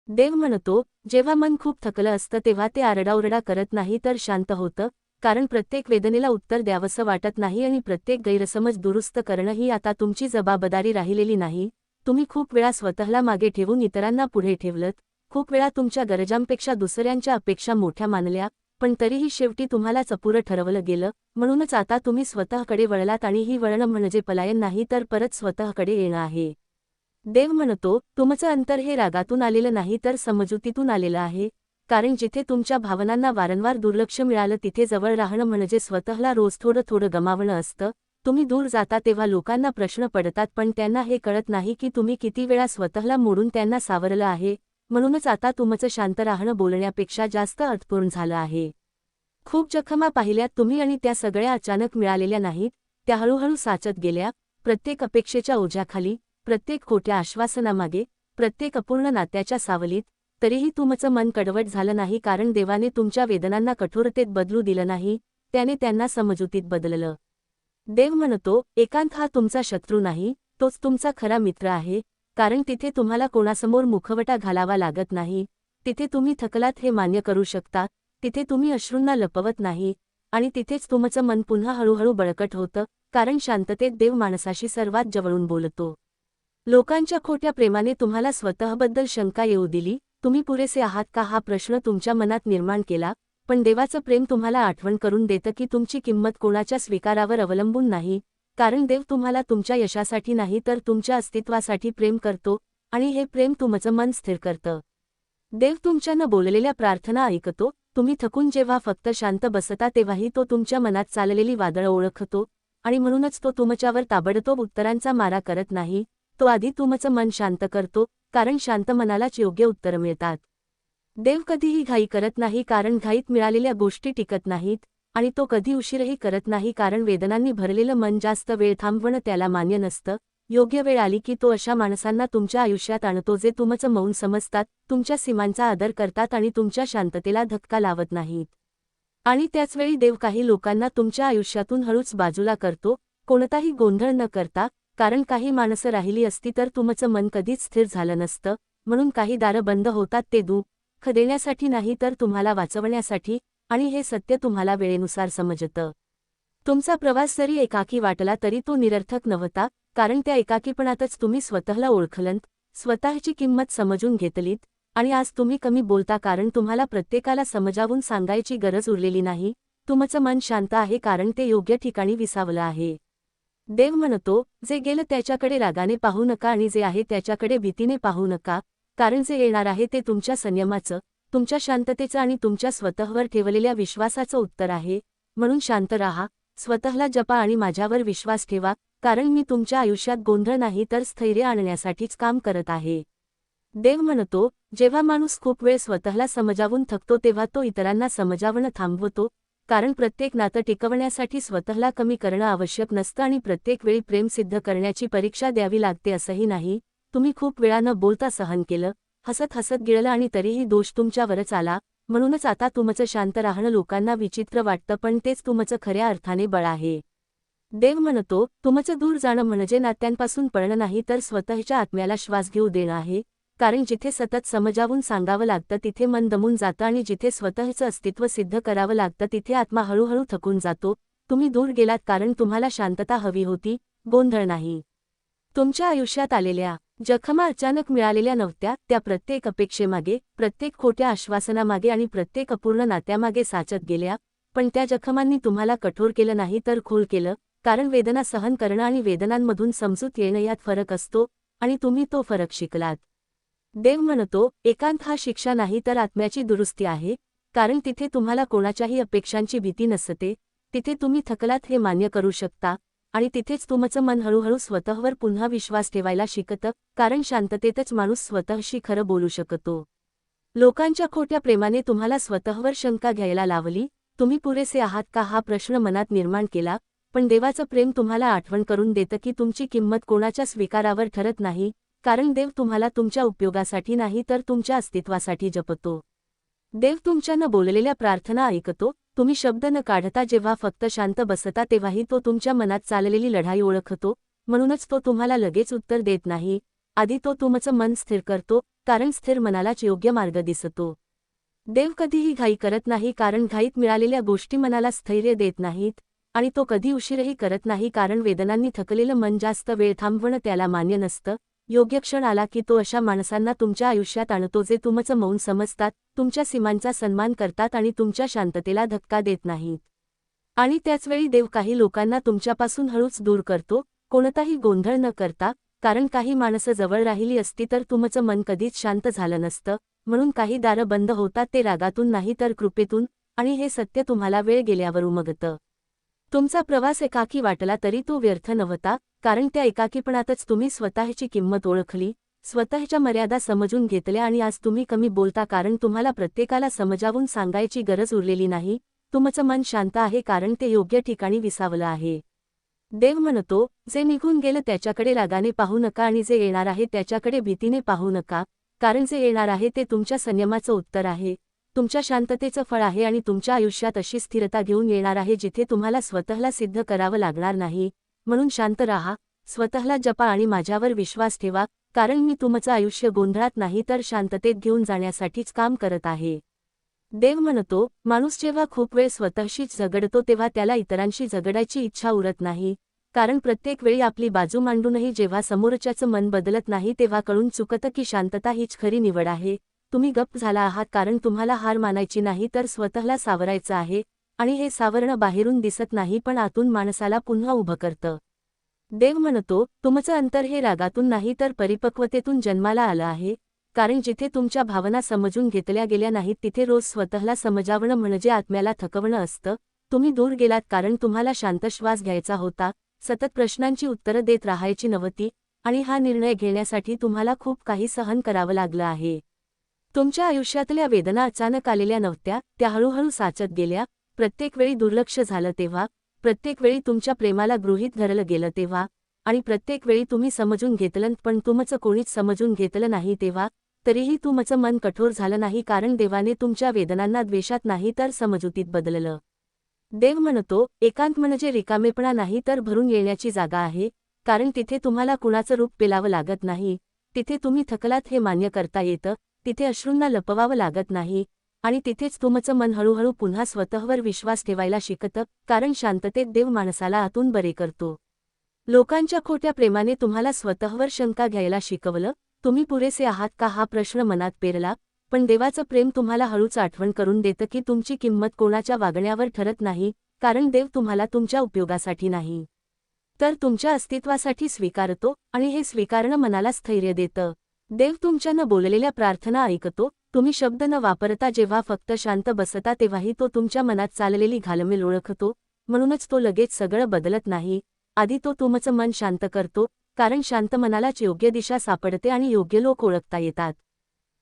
देव म्हणतो, जेव्हा मन खूप थकलं असतं तेव्हा ते आरडाओरडा करत नाही तर शांत होतं, कारण प्रत्येक वेदनेला उत्तर द्यावंसं वाटत नाही आणि प्रत्येक गैरसमज दुरुस्त करणं ही आता तुमची जबाबदारी राहिलेली नाही. तुम्ही खूप वेळा स्वतःला मागे ठेवून इतरांना पुढे ठेवलत, खूप वेळा तुमच्या गरजांपेक्षा दुसऱ्यांच्या अपेक्षा मोठ्या मानल्या, पण तरीही शेवटी तुम्हालाच अपुरं ठरवलं गेलं. म्हणूनच आता तुम्ही स्वतःकडे वळलात आणि ही वळणं म्हणजे पलायन नाही तर परत स्वतःकडे येणं आहे. देव म्हणतो, तुमचं अंतर हे रागातून आलेलं नाही तर समजुतीतून आलेलं आहे, कारण जिथे तुमच्या भावनांना वारंवार दुर्लक्ष मिळालं तिथे जवळ राहणं म्हणजे स्वतःला रोज थोडं थोडं गमावणं असतं. तुम्ही दूर जाता तेव्हा लोकांना प्रश्न पडतात पण त्यांना हे कळत नाही की तुम्ही किती वेळा स्वतःला मोडून त्यांना सावरलं आहे. म्हणूनच आता तुमचं शांत राहणं बोलण्यापेक्षा जास्त अर्थपूर्ण झालं आहे. खूप जखमा पाहिल्यात तुम्ही आणि त्या सगळ्या अचानक मिळालेल्या नाहीत, त्या हळूहळू साचत गेल्या. प्रत्येक अपेक्षेच्या ओझ्याखाली, प्रत्येक खोट्या आश्वासनामागे, प्रत्येक अपूर्ण नात्याच्या सावलीत. तरीही तुमचं मन कडवट झालं नाही कारण देवाने तुमच्या वेदनांना कठोरतेत बदलू दिलं नाही, त्याने त्यांना समजुतीत बदललं. देव म्हणतो, एकांत हा तुमचा शत्रू नाही, तोच तुमचा खरा मित्र आहे, कारण तिथे तुम्हाला कोणासमोर मुखवटा घालावा लागत नाही, तिथे तुम्ही थकलात हे मान्य करू शकता, तिथे तुम्ही अश्रूंना लपवत नाही, आणि तिथेच तुमचं मन पुन्हा हळूहळू बळकट होतं, कारण शांततेत देव माणसाशी सर्वात जवळून बोलतो. लोकांच्या खोट्या प्रेमाने तुम्हाला स्वतःबद्दल शंका येऊ दिली, तुम्ही पुरेसे आहात का हा प्रश्न तुमच्या मनात निर्माण केला, पण देवाचं प्रेम तुम्हाला आठवण करून देतं की तुमची किंमत कोणाच्या स्वीकारावर अवलंबून नाही, कारण देव तुम्हाला तुमच्या यशासाठी नाही तर तुमच्या अस्तित्वासाठी प्रेम करतो, आणि हे प्रेम तुमचं मन स्थिर करतं. देव तुमच्या न बोललेल्या प्रार्थना ऐकतो, तुम्ही थकून जेव्हा फक्त शांत बसता तेव्हाही तो तुमच्या मनात चाललेली वादळं ओळखतो, आणि म्हणूनच तो तुमच्यावर ताबडतोब उत्तरांचा मारा करत नाही, तो आधी तुमचं मन शांत करतो, कारण शांत मनालाच योग्य उत्तरं मिळतात. देव कधीही घाई करत नाही कारण घाईत मिळालेल्या गोष्टी टिकत नाहीत, आणि तो कधी उशीरही करत नाही कारण वेदनांनी भरलेलं मन जास्त वेळ थांबवणं त्याला मान्य नसतं. योग्य वेळ आली की तो अशा माणसांना तुमच्या आयुष्यात आणतो जे तुमचं मौन समजतात, तुमच्या सीमांचा आदर करतात आणि तुमच्या शांततेला धक्का लावत नाहीत. आणि त्याचवेळी देव काही लोकांना तुमच्या आयुष्यातून हळूच बाजूला करतो, कोणताही गोंधळ न करता, कारण काही माणसं राहिली असती तर तुमचं मन कधीच स्थिर झालं नसतं. म्हणून काही दारं बंद होतात ते दुःख देण्यासाठी नाही तर तुम्हाला वाचवण्यासाठी, आणि हे सत्य तुम्हाला वेळेनुसार समजतं. तुमचा प्रवास जरी एकाकी वाटला तरी तो निरर्थक नव्हता, कारण त्या एकाकीपणातच तुम्ही स्वतःला ओळखलंत, स्वतःची किंमत समजून घेतलीत, आणि आज तुम्ही कमी बोलता कारण तुम्हाला प्रत्येकाला समजावून सांगायची गरज उरलेली नाही. तुमचं मन शांत आहे कारण ते योग्य ठिकाणी विसावलं आहे. देव म्हणतो, जे गेलं त्याच्याकडे रागाने पाहू नका आणि जे आहे त्याच्याकडे भीतीने पाहू नका, कारण जे येणार आहे ते तुमच्या संयमाचं, तुमच्या शांततेचं आणि तुमच्या स्वतःवर ठेवलेल्या विश्वासाचं उत्तर आहे. म्हणून शांत राहा, स्वतःला जपा आणि माझ्यावर विश्वास ठेवा, कारण मी तुमच्या आयुष्यात गोंधळ नाही तर स्थैर्य आणण्यासाठीच काम करत आहे. देव म्हणतो, जेव्हा माणूस खूप वेळ स्वतःला समजावून थकतो तेव्हा तो इतरांना समजावणं थांबवतो, कारण प्रत्येक नातं टिकवण्यासाठी स्वतःला कमी करणं आवश्यक नसतं आणि प्रत्येक वेळी प्रेम सिद्ध करण्याची परीक्षा द्यावी लागते असंही नाही. तुम्ही खूप वेळा न बोलता सहन केलं, हसत हसत गिळलं आणि तरीही दोष तुमच्यावरच आला. म्हणूनच आता तुमचं शांत राहणं लोकांना विचित्र वाटतं पण तेच तुमचं खऱ्या अर्थाने बळ आहे. देव म्हणतो, तुमचं दूर जाणं म्हणजे नात्यांपासून पळणं नाही तर स्वतःच्या आत्म्याला श्वास घेऊ देणं आहे, कारण जिथे सतत समजावून सांगावं लागतं तिथे मन दमून जातं आणि जिथे स्वतःचं अस्तित्व सिद्ध करावं लागतं तिथे आत्मा हळूहळू थकून जातो. तुम्ही दूर गेलात कारण तुम्हाला शांतता हवी होती, गोंधळ नाही. तुमच्या आयुष्यात आलेल्या जखमा अचानक मिळालेल्या नव्हत्या, त्या प्रत्येक अपेक्षेमागे, प्रत्येक खोट्या आश्वासनामागे आणि प्रत्येक अपूर्ण नात्यामागे साचत गेल्या, पण त्या जखमांनी तुम्हाला कठोर केलं नाही तर खोल केलं, कारण वेदना सहन करणं आणि वेदनांमधून समजूत येणं यात फरक असतो, आणि तुम्ही तो फरक शिकलात. देव म्हणतो, एकांत हा शिक्षा नाही तर आत्म्याची दुरुस्ती आहे, कारण तिथे तुम्हाला कोणाच्याही अपेक्षांची भीती नसते, तिथे तुम्ही थकलात हे मान्य करू शकता, आणि तिथेच तुमचं मन हळूहळू स्वतःवर पुन्हा विश्वास ठेवायला शिकतं, कारण शांततेतच माणूस स्वतःशी खरं बोलू शकतो. लोकांच्या खोट्या प्रेमाने तुम्हाला स्वतःवर शंका घ्यायला लावली, तुम्ही पुरेसे आहात का हा प्रश्न मनात निर्माण केला, पण देवाचं प्रेम तुम्हाला आठवण करून देतं की तुमची किंमत कोणाच्या स्वीकारावर ठरत नाही, कारण देव तुम्हाला तुमच्या उपयोगासाठी नाही तर तुमच्या अस्तित्वासाठी जपतो. देव तुमच्या न बोललेल्या प्रार्थना ऐकतो, तुम्ही शब्द न काढता जेव्हा फक्त शांत बसता तेव्हाही तो तुमच्या मनात चाललेली लढाई ओळखतो. म्हणूनच तो तुम्हाला लगेच उत्तर देत नाही, आधी तो तुमचं मन स्थिर करतो, कारण स्थिर मनालाच योग्य मार्ग दिसतो. देव कधीही घाई करत नाही, कारण घाईत मिळालेल्या गोष्टी मनाला स्थैर्य देत नाहीत, आणि तो कधी उशीरही करत नाही, कारण वेदनांनी थकलेलं मन जास्त वेळ थांबवणं त्याला मान्य नसतं. योग्य क्षण आला की तो अशा माणसांना तुमच्या आयुष्यात आणतो जे तुमचं मौन समजतात, तुमच्या सीमांचा सन्मान करतात आणि तुमच्या शांततेला धक्का देत नाहीत. आणि त्याचवेळी देव काही लोकांना तुमच्यापासून हळूच दूर करतो, कोणताही गोंधळ न करता, कारण काही माणसं जवळ राहिली असती तर तुमचं मन कधीच शांत झालं नसतं. म्हणून काही दारं बंद होतात ते रागातून नाही तर कृपेतून, आणि हे सत्य तुम्हाला वेळ गेल्यावर उमगतं. तुमचा प्रवास एकाकी वाटला तरी तो व्यर्थ नव्हता, कारण त्या एकाकीपणातच तुम्ही स्वतःची किंमत ओळखली, स्वतःच्या मर्यादा समजून घेतल्या आणि आज तुम्ही कमी बोलता, कारण तुम्हाला प्रत्येकाला समजावून सांगायची गरज उरलेली नाही. तुमचं मन शांत आहे कारण ते योग्य ठिकाणी विसावलं आहे. देव म्हणतो, जे निघून गेलं त्याच्याकडे रागाने पाहू नका आणि जे येणार आहे त्याच्याकडे भीतीने पाहू नका, कारण जे येणार आहे ते तुमच्या संयमाचं उत्तर आहे, तुमच्या शांततेचं फळ आहे आणि तुमच्या आयुष्यात अशी स्थिरता घेऊन येणार आहे जिथे तुम्हाला स्वतःला सिद्ध करावं लागणार नाही. म्हणून शांत राहा, स्वतःला जपा आणि माझ्यावर विश्वास ठेवा, कारण मी तुमचं आयुष्य गोंधळात नाही तर शांततेत घेऊन जाण्यासाठीच काम करत आहे. देव म्हणतो, माणूस जेव्हा खूप वेळ स्वतःशीच झगडतो तेव्हा त्याला इतरांशी झगडायची इच्छा उरत नाही, कारण प्रत्येक वेळी आपली बाजू मांडूनही जेव्हा समोरच्याचं मन बदलत नाही तेव्हा कळून चुकतं की शांतता हीच खरी निवड आहे. तुम्ही गप्प झाला आहात कारण तुम्हाला हार मानायची नाही तर स्वतःला सावरायचं आहे, आणि हे सावरणं बाहेरून दिसत नाही पण आतून माणसाला पुन्हा उभं करतं. देव म्हणतो, तुमचं अंतर हे रागातून नाही तर परिपक्वतेतून जन्माला आलं आहे, कारण जिथे तुमच्या भावना समजून घेतल्या गेल्या नाहीत तिथे रोज स्वतःला समजावणं म्हणजे आत्म्याला थकवणं असतं. तुम्ही दूर गेलात कारण तुम्हाला शांत श्वास घ्यायचा होता, सतत प्रश्नांची उत्तरं देत राहायची नव्हती, आणि हा निर्णय घेण्यासाठी तुम्हाला खूप काही सहन करावं लागलं आहे. तुमच्या आयुष्यातल्या वेदना अचानक आलेल्या नव्हत्या, त्या हळूहळू साचत गेल्या. प्रत्येक वेळी दुर्लक्ष झालं तेव्हा, प्रत्येक वेळी तुमच्या प्रेमाला गृहीत धरलं गेलं तेव्हा, आणि प्रत्येक वेळी तुम्ही समजून घेतलं पण तुमचं कोणीच समजून घेतलं नाही तेव्हा, तरीही तुमचं मन कठोर झालं नाही, कारण देवाने तुमच्या वेदनांना द्वेषात नाही तर समजुतीत बदललं. देव म्हणतो, एकांत म्हणजे रिकामेपणा नाही तर भरून येण्याची जागा आहे, कारण तिथे तुम्हाला कुणाचं रूप पेलावं लागत नाही, तिथे तुम्ही थकलात हे मान्य करता येतं, तिथे अश्रूंना लपवावं लागत नाही, आणि तिथेच तुमचं मन हळूहळू पुन्हा स्वतःवर विश्वास ठेवायला शिकतं, कारण शांततेत देव माणसाला आतून बरे करतो. लोकांच्या खोट्या प्रेमाने तुम्हाला स्वतःवर शंका घ्यायला शिकवलं, तुम्ही पुरेसे आहात का हा प्रश्न मनात पेरला, पण देवाचं प्रेम तुम्हाला हळूच आठवण करून देतं की तुमची किंमत कोणाच्या वागण्यावर ठरत नाही, कारण देव तुम्हाला तुमच्या उपयोगासाठी नाही तर तुमच्या अस्तित्वासाठी स्वीकारतो, आणि हे स्वीकारणं मनाला स्थैर्य देतं. देव तुमच्या न बोललेल्या प्रार्थना ऐकतो, तुम्ही शब्द न वापरता जेव्हा फक्त शांत बसता तेव्हाही तो तुमच्या मनात चाललेली घालमेल ओळखतो. म्हणूनच तो लगेच सगळं बदलत नाही, आधी तो तुमचं मन शांत करतो, कारण शांत मनालाच योग्य दिशा सापडते आणि योग्य लोक ओळखता येतात.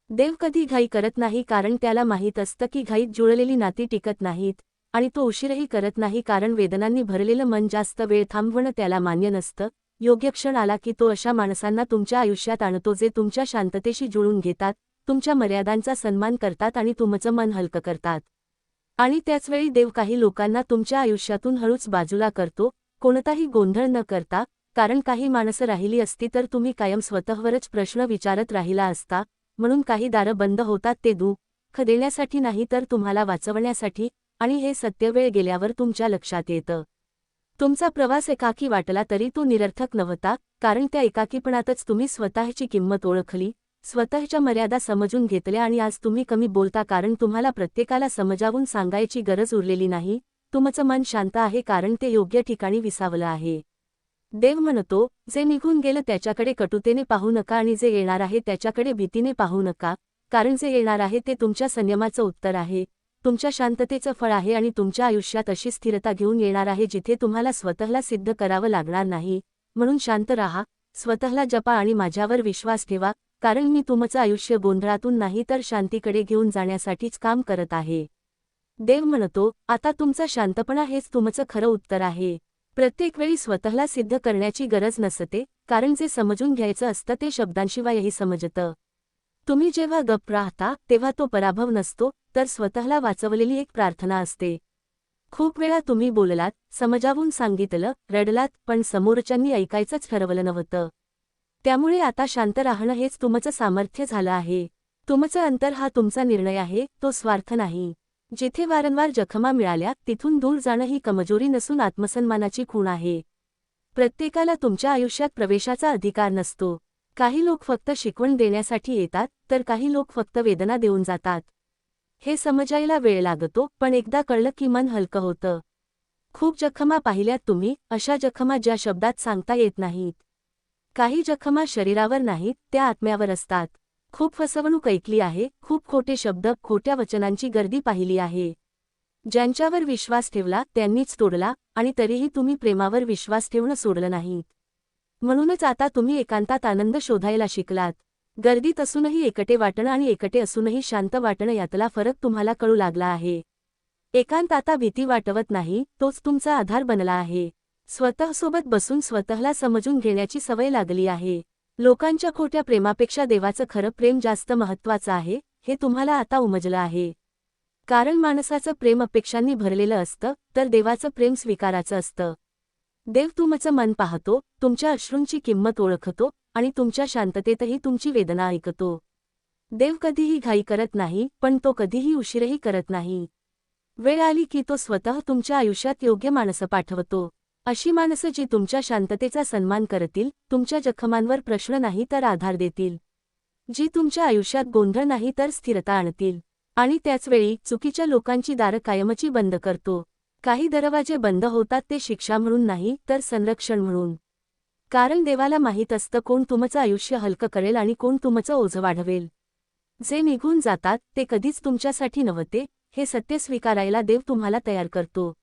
देव कधी घाई करत नाही, कारण त्याला माहीत असतं की घाईत जुळलेली नाती टिकत नाहीत, आणि तो उशीरही करत नाही, कारण वेदनांनी भरलेलं मन जास्त वेळ थांबवणं त्याला मान्य नसतं. योग्य क्षण आला की तो अशा माणसांना तुमच्या आयुष्यात आणतो जे तुमच्या शांततेशी जुळून घेतात, तुमच्या मर्यादांचा सन्मान करतात आणि तुमचं मन हलकं करतात. आणि त्याचवेळी देव काही लोकांना तुमच्या आयुष्यातून हळूच बाजूला करतो, कोणताही गोंधळ न करता, कारण काही माणसं राहिली असती तर तुम्ही कायम स्वतःवरच प्रश्न विचारत राहिला असता. म्हणून काही दारं बंद होतात ते दुःख देण्यासाठी नाही तर तुम्हाला वाचवण्यासाठी, आणि हे सत्य वेळ गेल्यावर तुमच्या लक्षात येतं. तुमचा प्रवास एकाकी वाटला तरी तो निरर्थक नव्हता, कारण त्या एकाकीपणातच तुम्ही स्वतःची किंमत ओळखली, स्वतःच्या मर्यादा समजून घेतल्या आणि आज तुम्ही कमी बोलता कारण तुम्हाला प्रत्येकाला समजावून सांगायची गरज उरलेली नाही. तुमचं मन शांत आहे कारण ते योग्य ठिकाणी विसावलं आहे. देव म्हणतो, जे निघून गेलं त्याच्याकडे कटुतेने पाहू नका आणि जे येणार आहे त्याच्याकडे भीतीने पाहू नका, कारण जे येणार आहे ते तुमच्या संयमाचं उत्तर आहे, तुमच्या शांततेचं फळ आहे आणि तुमच्या आयुष्यात अशी स्थिरता घेऊन येणार आहे जिथे तुम्हाला स्वतःला सिद्ध करावं लागणार नाही. म्हणून शांत राहा, स्वतःला जपा आणि माझ्यावर विश्वास ठेवा, कारण मी तुमचं आयुष्य गोंधळातून नाही तर शांतीकडे घेऊन जाण्यासाठीच काम करत आहे. देव म्हणतो, आता तुमचा शांतपणा हेच तुमचं खरं उत्तर आहे. प्रत्येक वेळी स्वतःला सिद्ध करण्याची गरज नसते, कारण जे समजून घ्यायचं असतं ते शब्दांशिवायही समजतं. तुम्ही जेव्हा गप्प राहता तेव्हा तो पराभव नसतो, तर स्वतःला वाचवलेली एक प्रार्थना असते. खूप वेळा तुम्ही बोललात, समजावून सांगितलं, रडलात, पण समोरच्यांनी ऐकायचंच ठरवलं नव्हतं. त्यामुळे आता शांत राहणं हेच तुमचं सामर्थ्य झालं आहे. तुमचं अंतर हा तुमचा निर्णय आहे, तो स्वार्थ नाही. जिथे वारंवार जखमा मिळाल्या तिथून दूर जाणं ही कमजोरी नसून आत्मसन्मानाची खूण आहे. प्रत्येकाला तुमच्या आयुष्यात प्रवेशाचा अधिकार नसतो. काही लोक फक्त शिकवण देण्यासाठी येतात, तर काही लोक फक्त वेदना देऊन जातात. हे समजायला वेळ लागतो, पण एकदा कळलं की मन हलकं होतं. खूप जखमा पाहिल्यात तुम्ही, अशा जखमा ज्या शब्दात सांगता येत नाहीत. काही जखमा शरीरावर नाहीत, त्या आत्म्यावर असतात. खूप फसवणूक ऐकली आहे, खूप खोटे शब्द, खोट्या वचनांची गर्दी पाहिली आहे. ज्यांच्यावर विश्वास ठेवला त्यांनीच तोडला, आणि तरीही तुम्ही प्रेमावर विश्वास ठेवणं सोडलं नाहीत. म्हणूनच आता तुम्ही एकांतात आनंद शोधायला शिकलात. गर्दीत असूनही एकटे वाटणं आणि एकटे असूनही शांत वाटणं यातला फरक तुम्हाला कळू लागला आहे. एकांत आता भीती वाटवत नाही, तोच तुमचा आधार बनला आहे. स्वतःसोबत बसून स्वतःला समजून घेण्याची सवय लागली आहे. लोकांच्या खोट्या प्रेमापेक्षा देवाचं खरं प्रेम जास्त महत्त्वाचं आहे, हे तुम्हाला आता उमजलं आहे. कारण माणसाचं प्रेम अपेक्षांनी भरलेलं असतं, तर देवाचं प्रेम स्वीकाराचं असतं. देव तुमचं मन पाहतो, तुमच्या अश्रूंची किंमत ओळखतो, आणि तुमच्या शांततेतही तुमची वेदना ऐकतो. देव कधीही घाई करत नाही, पण तो कधीही उशीरही करत नाही. वेळ आली की तो स्वतः तुमच्या आयुष्यात योग्य माणसं पाठवतो. अशी माणसं जी तुमच्या शांततेचा सन्मान करतील, तुमच्या जखमांवर प्रश्न नाही तर आधार देतील. जी तुमच्या आयुष्यात गोंधळ नाही तर स्थिरता आणतील. आणि त्याचवेळी चुकीच्या लोकांची दारं कायमची बंद करतो. काही दरवाजे बंद होतात ते शिक्षा म्हणून नाही तर संरक्षण म्हणून. कारण देवाला माहीत असतं कोण तुमचं आयुष्य हलकं करेल आणि कोण तुमचं ओझं वाढवेल. जे निघून जातात ते कधीच तुमच्यासाठी नव्हते, हे सत्य स्वीकारायला देव तुम्हाला तयार करतो.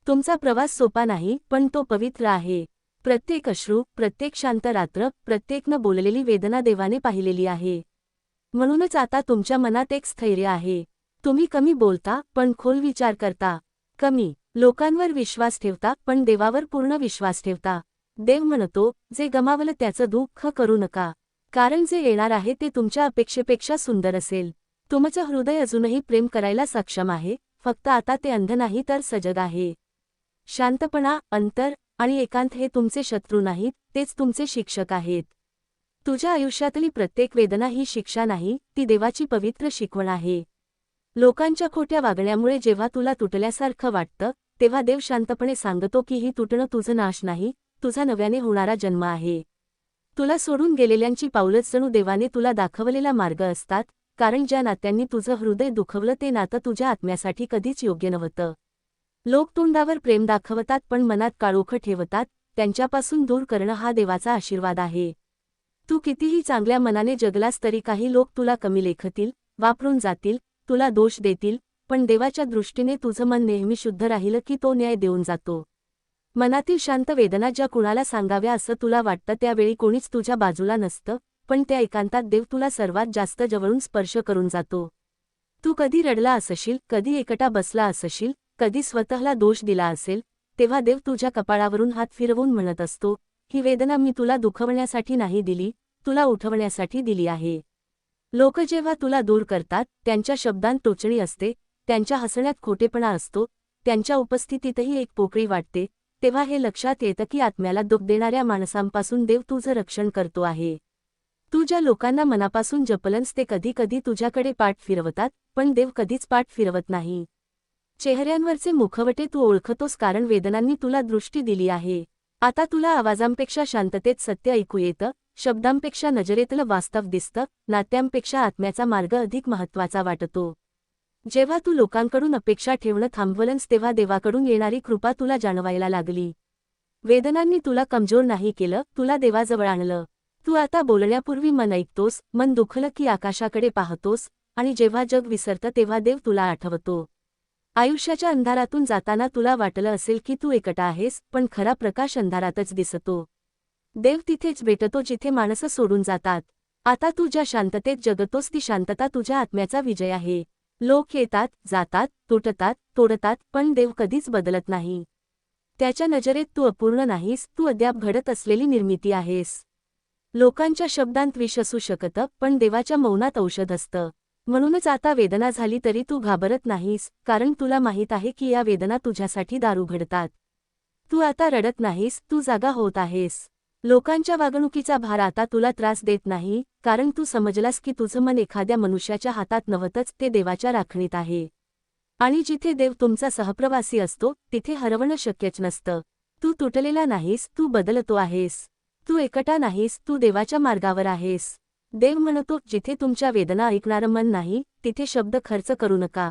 तुमचा प्रवास सोपा नाही, पण तो पवित्र आहे. प्रत्येक अश्रू, प्रत्येक शांत रात्र, प्रत्येक न बोललेली वेदना देवाने पाहिलेली आहे. म्हणूनच आता तुमच्या मनात एक स्थैर्य आहे. तुम्ही कमी बोलता, पण खोल विचार करता. कमी लोकांवर विश्वास ठेवता, पण देवावर पूर्ण विश्वास ठेवता. देव म्हणतो, जे गमावलं त्याचं दुःख करू नका. कारण जे येणार आहे ते तुमच्या अपेक्षेपेक्षा सुंदर असेल. तुमचं हृदय अजूनही प्रेम करायला सक्षम आहे, फक्त आता ते अंध नाही तर सजग आहे. शांतपणा, अंतर आणि एकांत हे तुमचे शत्रू नाहीत, तेच तुमचे शिक्षक आहेत. तुझ्या आयुष्यातली प्रत्येक वेदना ही शिक्षा नाही, ती देवाची पवित्र शिकवण आहे. लोकांच्या खोट्या वागण्यामुळे जेव्हा तुला तुटल्यासारखं वाटतं, तेव्हा देव शांतपणे सांगतो की ही तुटणं तुझं नाश नाही, तुझा नव्याने होणारा जन्म आहे. तुला सोडून गेलेल्यांची पावलंच जणू देवाने तुला दाखवलेला मार्ग असतात, कारण ज्या नात्यांनी तुझं हृदय दुखवलं ते नातं तुझ्या आत्म्यासाठी कधीच योग्य नव्हतं. लोक तोंडावर प्रेम दाखवतात पण मनात काळोख ठेवतात, त्यांच्यापासून दूर करणं हा देवाचा आशीर्वाद आहे. तू कितीही चांगल्या मनाने जगलास तरी काही लोक तुला कमी लेखतील, वापरून जातील, तुला दोष देतील, पण देवाच्या दृष्टीने तुझं मन नेहमी शुद्ध राहिलं की तो न्याय देऊन जातो. मनातील शांत वेदना ज्या कुणाला सांगाव्या असं तुला वाटतं त्यावेळी कोणीच तुझ्या बाजूला नसतं, पण त्या एकांतात देव तुला सर्वात जास्त जवळून स्पर्श करून जातो. तू कधी रडला असशील, कधी एकटा बसला असशील, कधी स्वतःला दोष दिला असेल, तेव्हा देव तुझ्या कपाळावरून हात फिरवून म्हणत असतो, ही वेदना मी तुला दुखवण्यासाठी नाही दिली, तुला उठवण्यासाठी दिली आहे. लोक जेव्हा तुला दूर करतात, त्यांच्या शब्दांत टोचणी असते, त्यांच्या हसण्यात खोटेपणा असतो, त्यांच्या उपस्थितीतही एक पोकळी वाटते, तेव्हा हे लक्षात येतं की आत्म्याला दुःख देणाऱ्या माणसांपासून देव तुझं रक्षण करतो आहे. तू ज्या लोकांना मनापासून जपलंस ते कधी कधी तुझ्याकडे पाठ फिरवतात, पण देव कधीच पाठ फिरवत नाही. चेहऱ्यांवरचे मुखवटे तू ओळखतोस कारण वेदनांनी तुला दृष्टी दिली आहे. आता तुला आवाजांपेक्षा शांततेत सत्य ऐकू येतं, शब्दांपेक्षा नजरेतलं वास्तव दिसतं, नात्यांपेक्षा आत्म्याचा मार्ग अधिक महत्त्वाचा वाटतो. जेव्हा तू लोकांकडून अपेक्षा ठेवणं थांबवलंस तेव्हा देवाकडून येणारी कृपा तुला जाणवायला लागली. वेदनांनी तुला कमजोर नाही केलं, तुला देवाजवळ आणलं. तू आता बोलण्यापूर्वी मन ऐकतोस, मन दुखलं की आकाशाकडे पाहतोस, आणि जेव्हा जग विसरतं तेव्हा देव तुला आठवतो. आयुष्याच्या अंधारातून जाताना तुला वाटलं असेल की तू एकटा आहेस, पण खरा प्रकाश अंधारातच दिसतो. देव तिथेच भेटतो जिथे माणसं सोडून जातात. आता तू ज्या शांततेत जगतोस ती शांतता तुझ्या आत्म्याचा विजय आहे. लोक येतात, जातात, तुटतात, तोडतात, पण देव कधीच बदलत नाही. त्याच्या नजरेत तू अपूर्ण नाहीस, तू अद्याप घडत असलेली निर्मिती आहेस. लोकांच्या शब्दांत विष असू शकतं, पण देवाच्या मौनात औषध असतं. म्हणूनच आता वेदना झाली तरी तू घाबरत नाहीस, कारण तुला माहीत आहे की या वेदना तुझ्यासाठी दार उघडतात. तू आता रडत नाहीस, तू जागा होत आहेस. लोकांच्या वागणुकीचा भार आता तुला त्रास देत नाही, कारण तू समजलास की तुझं मन एखाद्या मनुष्याच्या हातात नव्हतंच, ते देवाच्या राखणीत आहे. आणि जिथे देव तुमचा सहप्रवासी असतो तिथे हरवणं शक्यच नसतं. तू तुटलेला नाहीस, तू बदलतो आहेस. तू एकटा नाहीस, तू देवाच्या मार्गावर आहेस. देव म्हणतो, जिथे तुमच्या वेदना ऐकणारं मन नाही तिथे शब्द खर्च करू नका.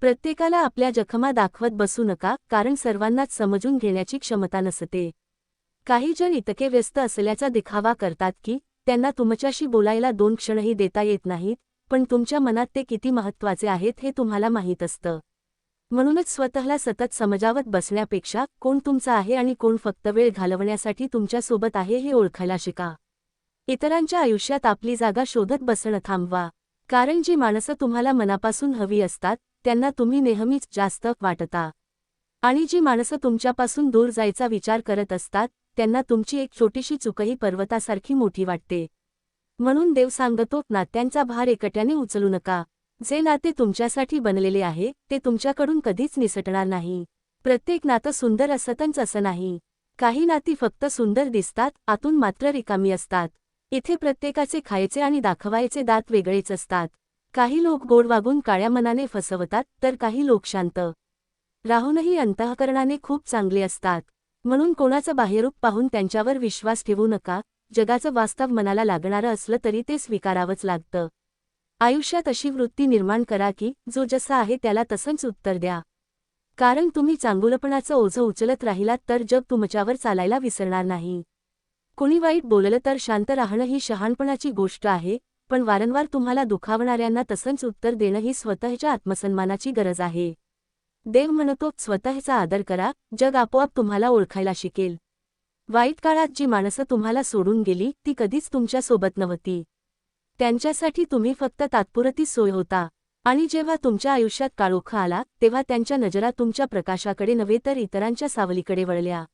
प्रत्येकाला आपल्या जखमा दाखवत बसू नका, कारण सर्वांनाच समजून घेण्याची क्षमता नसते. काही जण इतके व्यस्त असल्याचा दिखावा करतात की त्यांना तुमच्याशी बोलायला 2 क्षणही देता येत नाहीत, पण तुमच्या मनात ते किती महत्त्वाचे आहेत हे तुम्हाला माहीत असतं. म्हणूनच स्वतःला सतत समजावत बसण्यापेक्षा कोण तुमचा आहे आणि कोण फक्त वेळ घालवण्यासाठी तुमच्यासोबत आहे हे ओळखायला शिका. इतरांच्या आयुष्यात आपली जागा शोधत बसणं थांबवा, कारण जी माणसं तुम्हाला मनापासून हवी असतात त्यांना तुम्ही नेहमीच जास्त वाटता. आणि जी माणसं तुमच्यापासून दूर जायचा विचार करत असतात त्यांना तुमची एक छोटीशी चूकही पर्वतासारखी मोठी वाटते. म्हणून देव सांगतो, नात्यांचा भार एकट्याने उचलू नका. जे नाते तुमच्यासाठी बनलेले आहे ते तुमच्याकडून कधीच निसटणार नाही. प्रत्येक नातं सुंदर असतंच असं नाही. काही नाती फक्त सुंदर दिसतात, आतून मात्र रिकामी असतात. इथे प्रत्येकाचे खायचे आणि दाखवायचे दात वेगळेच असतात. काही लोक गोड वागून काळ्या मनाने फसवतात, तर काही लोक शांत राहूनही अंतःकरणाने खूप चांगले असतात. म्हणून कोणाचं बाह्यरूप पाहून त्यांच्यावर विश्वास ठेवू नका. जगाचं वास्तव मनाला लागणारं असलं तरी ते स्वीकारावंच लागतं. आयुष्यात अशी वृत्ती निर्माण करा की जो जसा आहे त्याला तसंच उत्तर द्या. कारण तुम्ही चांगुलपणाचं ओझं उचलत राहिलात तर जग तुमच्यावर चालायला विसरणार नाही. कुणी वाईट बोललं तर शांत राहणं ही शहाणपणाची गोष्ट आहे, पण वारंवार तुम्हाला दुखावणाऱ्यांना तसंच उत्तर देणं ही स्वतःच्या आत्मसन्मानाची गरज आहे. देव म्हणतो, स्वतःचा आदर करा, जग आपोआप तुम्हाला ओळखायला शिकेल. वाईट काळात जी माणसं तुम्हाला सोडून गेली ती कधीच तुमच्यासोबत नव्हती. त्यांच्यासाठी तुम्ही फक्त तात्पुरती सोय होता. आणि जेव्हा तुमच्या आयुष्यात काळोख आला तेव्हा त्यांच्या नजरा तुमच्या प्रकाशाकडे नव्हे तर इतरांच्या सावलीकडे वळल्या.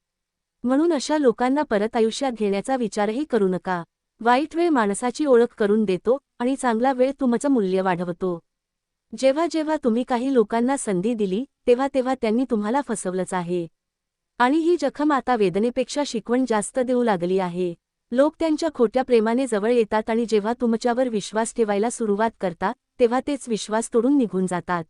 म्हणून अशा लोकांना परत आयुष्यात घेण्याचा विचारही करू नका. वाईट वेळ माणसाची ओळख करून देतो आणि चांगला वेळ तुमचं मूल्य वाढवतो. जेव्हा जेव्हा तुम्ही काही लोकांना संधी दिली तेव्हा तेव्हा त्यांनी तुम्हाला फसवलंच आहे. आणि ही जखम आता वेदनेपेक्षा शिकवण जास्त देऊ लागली आहे. लोक त्यांच्या खोट्या प्रेमाने जवळ येतात आणि जेव्हा तुमच्यावर विश्वास ठेवायला सुरुवात करतात तेव्हा तेच विश्वास तोडून निघून जातात.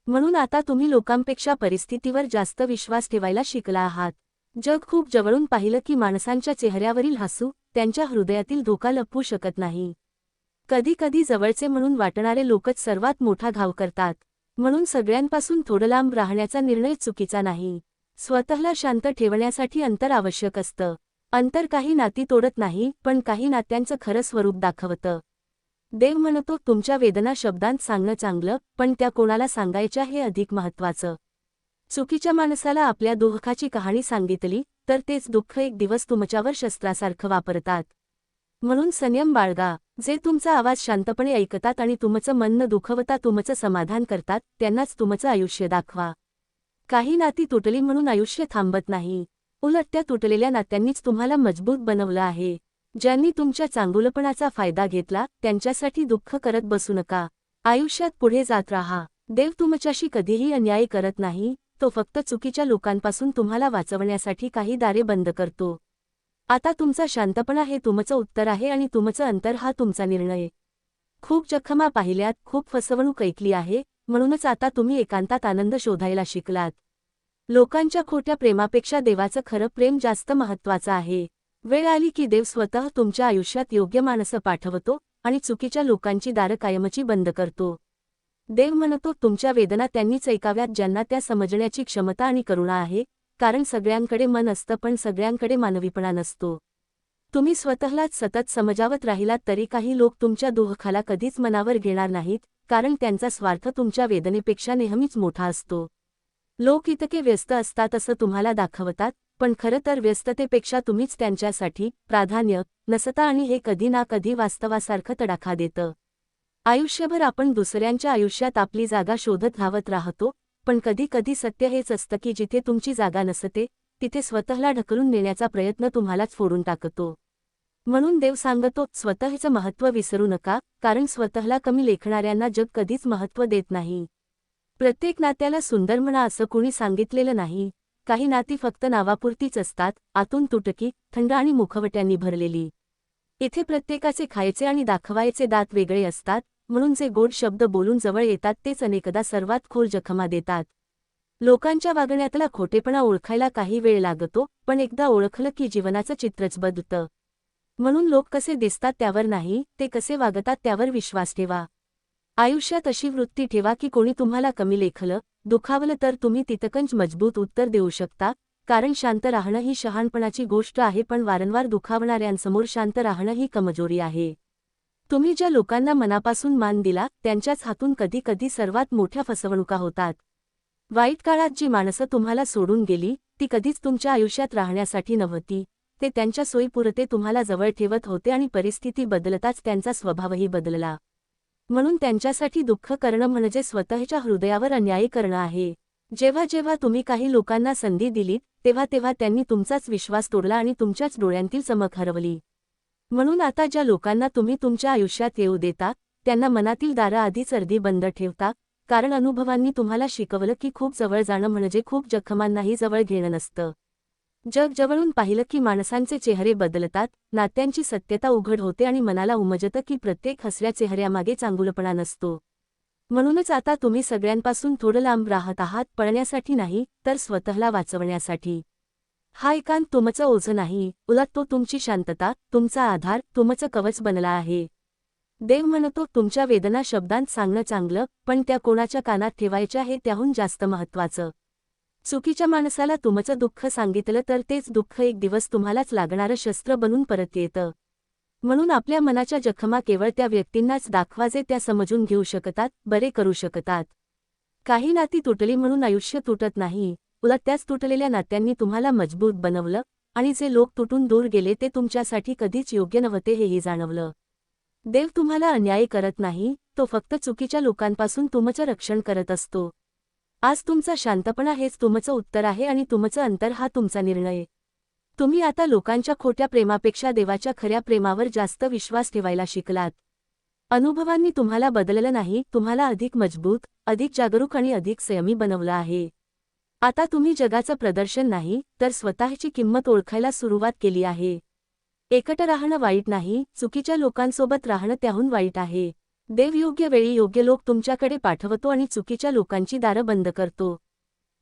म्हणून आता तुम्ही लोकांपेक्षा परिस्थितीवर जास्त विश्वास ठेवायला शिकला आहात. जग खूप जवळून पाहिलं की माणसांच्या चेहऱ्यावरील हसू त्यांच्या हृदयातील धोका लपवू शकत नाही. कधी कधी जवळचे म्हणून वाटणारे लोकच सर्वात मोठा घाव करतात. म्हणून सगळ्यांपासून थोडं लांब राहण्याचा निर्णय चुकीचा नाही. स्वतःला शांत ठेवण्यासाठी अंतर आवश्यक असतं. अंतर काही नाती तोडत नाही, पण काही नात्यांचं खरं स्वरूप दाखवतं. देव म्हणतो, तुमच्या वेदना शब्दांत सांगणं चांगलं, पण त्या कोणाला सांगायच्या हे अधिक महत्त्वाचं. चुकीच्या माणसाला आपल्या दुःखाची कहाणी सांगितली तर तेच दुःख एक दिवस तुमच्यावर शस्त्रासारखं वापरतात. म्हणून संयम बाळगा. जे तुमचा आवाज शांतपणे ऐकतात आणि तुमचं मन न दुखवता तुमचं समाधान करतात त्यांनाच तुमचं आयुष्य दाखवा. काही नाती तुटली म्हणून आयुष्य थांबत नाही. उलट त्या तुटलेल्या नात्यांनीच तुम्हाला मजबूत बनवलं आहे. ज्यांनी तुमच्या चांगुलपणाचा फायदा घेतला त्यांच्यासाठी दुःख करत बसू नका. आयुष्यात पुढे जात राहा. देव तुमच्याशी कधीही अन्याय करत नाही, तो फक्त चुकीच्या लोकांपासून तुम्हाला वाचवण्यासाठी काही दारे बंद करतो. आता तुमचा शांतपणा हे तुमचं उत्तर आहे आणि तुमचं अंतर हा तुमचा निर्णय. खूप जखमा पाहिल्यात, खूप फसवणूक ऐकली आहे, म्हणूनच आता तुम्ही एकांतात आनंद शोधायला शिकलात. लोकांच्या खोट्या प्रेमापेक्षा देवाचं खरं प्रेम जास्त महत्त्वाचं आहे. वेळ आली की देव स्वतः तुमच्या आयुष्यात योग्य माणसं पाठवतो आणि चुकीच्या लोकांची दारं कायमची बंद करतो. देव म्हणतो, तुमच्या वेदना त्यांनीच ऐकाव्यात ज्यांना त्या समजण्याची क्षमता आणि करुणा आहे, कारण सगळ्यांकडे मन असतं पण सगळ्यांकडे मानवीपणा नसतो. तुम्ही स्वतःलाच सतत समजावत राहिलात तरी काही लोक तुमच्या दुःखाला कधीच मनावर घेणार नाहीत, कारण त्यांचा स्वार्थ तुमच्या वेदनेपेक्षा नेहमीच मोठा असतो. लोक इतके व्यस्त असतात असं तुम्हाला दाखवतात, पण खरं तर व्यस्ततेपेक्षा तुम्हीच त्यांच्यासाठी प्राधान्य नसता आणि हे कधी ना कधी वास्तवासारखं तडाखा देतं. आयुष्यभर आपण दुसऱ्यांच्या आयुष्यात आपली जागा शोधत धावत राहतो, पण कधी कधी सत्य हेच असतं की जिथे तुमची जागा नसते तिथे स्वतःला ढकलून नेण्याचा प्रयत्न तुम्हालाच फोडून टाकतो. म्हणून देव सांगतो, स्वतःचं महत्त्व विसरू नका, कारण स्वतःला कमी लेखणाऱ्यांना जग कधीच महत्त्व देत नाही. प्रत्येक नात्याला सुंदर म्हणा असं कुणी सांगितलेलं नाही. काही नाती फक्त नावापुरतीच असतात, आतून तुटकी, थंड आणि मुखवट्यांनी भरलेली. इथे प्रत्येकाचे खायचे आणि दाखवायचे दात वेगळे असतात, म्हणून जे गोड शब्द बोलून जवळ येतात तेच अनेकदा सर्वात खोल जखमा देतात. लोकांच्या वागण्यातला खोटेपणा ओळखायला काही वेळ लागतो, पण एकदा ओळखलं की जीवनाचं चित्रच बदलतं. म्हणून लोक कसे दिसतात त्यावर नाही, ते कसे वागतात त्यावर विश्वास ठेवा. आयुष्यात अशी वृत्ती ठेवा की कोणी तुम्हाला कमी लेखलं, दुखावलं तर तुम्ही तितकंच मजबूत उत्तर देऊ शकता, कारण शांत राहणं ही शहाणपणाची गोष्ट आहे, पण वारंवार दुखावणाऱ्यांसमोर शांत राहणं ही कमजोरी आहे. तुम्ही ज्या लोकांना मनापासून मान दिला, त्यांच्याच हातून कधी कधी सर्वात मोठ्या फसवणुका होतात. वाईट काळात जी माणसं तुम्हाला सोडून गेली, ती कधीच तुमच्या आयुष्यात राहण्यासाठी नव्हती. ते त्यांच्या सोयीपुरते तुम्हाला जवळ ठेवत होते आणि परिस्थिती बदलताच त्यांचा स्वभावही बदलला. म्हणून त्यांच्यासाठी दुःख करणं म्हणजे स्वतःच्या हृदयावर अन्याय करणं आहे. जेव्हा जेव्हा तुम्ही काही लोकांना संधी दिली, तेव्हा तेव्हा त्यांनी तुमचाच विश्वास तोडला आणि तुमच्याच डोळ्यांतील चमक हरवली. म्हणून आता ज्या लोकांना तुम्ही तुमच्या आयुष्यात येऊ देता, त्यांना मनातील दारं आधीच अर्धी बंद ठेवता, कारण अनुभवांनी तुम्हाला शिकवलं की खूप जवळ जाणं म्हणजे खूप जखमांनाही जवळ घेणं नसतं. जग जवळून पाहिलं की माणसांचे चेहरे बदलतात, नात्यांची सत्यता उघड होते आणि मनाला उमजतं की प्रत्येक हसऱ्या चेहऱ्यामागे चांगुलपणा नसतो. म्हणूनच आता तुम्ही सगळ्यांपासून थोडं लांब राहत आहात, पळण्यासाठी नाही, तर स्वतःला वाचवण्यासाठी. हा एकांत तुमचं ओझं नाही, उलट तो तुमची शांतता, तुमचा आधार, तुमचं कवच बनला आहे. देव म्हणतो तुमच्या वेदना शब्दांत सांगणं चांगलं, पण त्या कोणाच्या कानात ठेवायच्या हे त्याहून जास्त महत्त्वाचं. चुकीच्या माणसाला तुमचं दुःख सांगितलं तर तेच दुःख एक दिवस तुम्हालाच लागणारं शस्त्र बनून परत येतं. म्हणून आपल्या मनाच्या जखमा केवळ त्या व्यक्तींनाच दाखवा जे त्या समजून घेऊ शकतात, बरे करू शकतात. काही नाती तुटली म्हणून आयुष्य तुटत नाही, उलट त्याच तुटलेल्या नात्यांनी तुम्हाला मजबूत बनवलं, आणि जे लोक तुटून दूर गेले ते तुमच्यासाठी कधीच योग्य नव्हते हेही जाणवलं. देव तुम्हाला अन्याय करत नाही, तो फक्त चुकीच्या लोकांपासून तुमचं रक्षण करत असतो. आज तुमचा शांतपणा हेच तुमचं उत्तर आहे आणि तुमचं अंतर हा तुमचा निर्णय. तुम्ही आता लोकांच्या खोट्या प्रेमापेक्षा देवाच्या खऱ्या प्रेमावर जास्त विश्वास ठेवायला शिकलात. अनुभवांनी तुम्हाला बदललं नाही, तुम्हाला अधिक मजबूत, अधिक जागरूक आणि अधिक संयमी बनवलं आहे. आता तुम्ही जगाचं प्रदर्शन नाही, तर स्वतःची किंमत ओळखायला सुरुवात केली आहे. एकटं राहणं वाईट नाही, चुकीच्या लोकांसोबत राहणं त्याहून वाईट आहे. देव योग्य वेळी योग्य लोक तुमच्याकडे पाठवतो आणि चुकीच्या लोकांची दारं बंद करतो.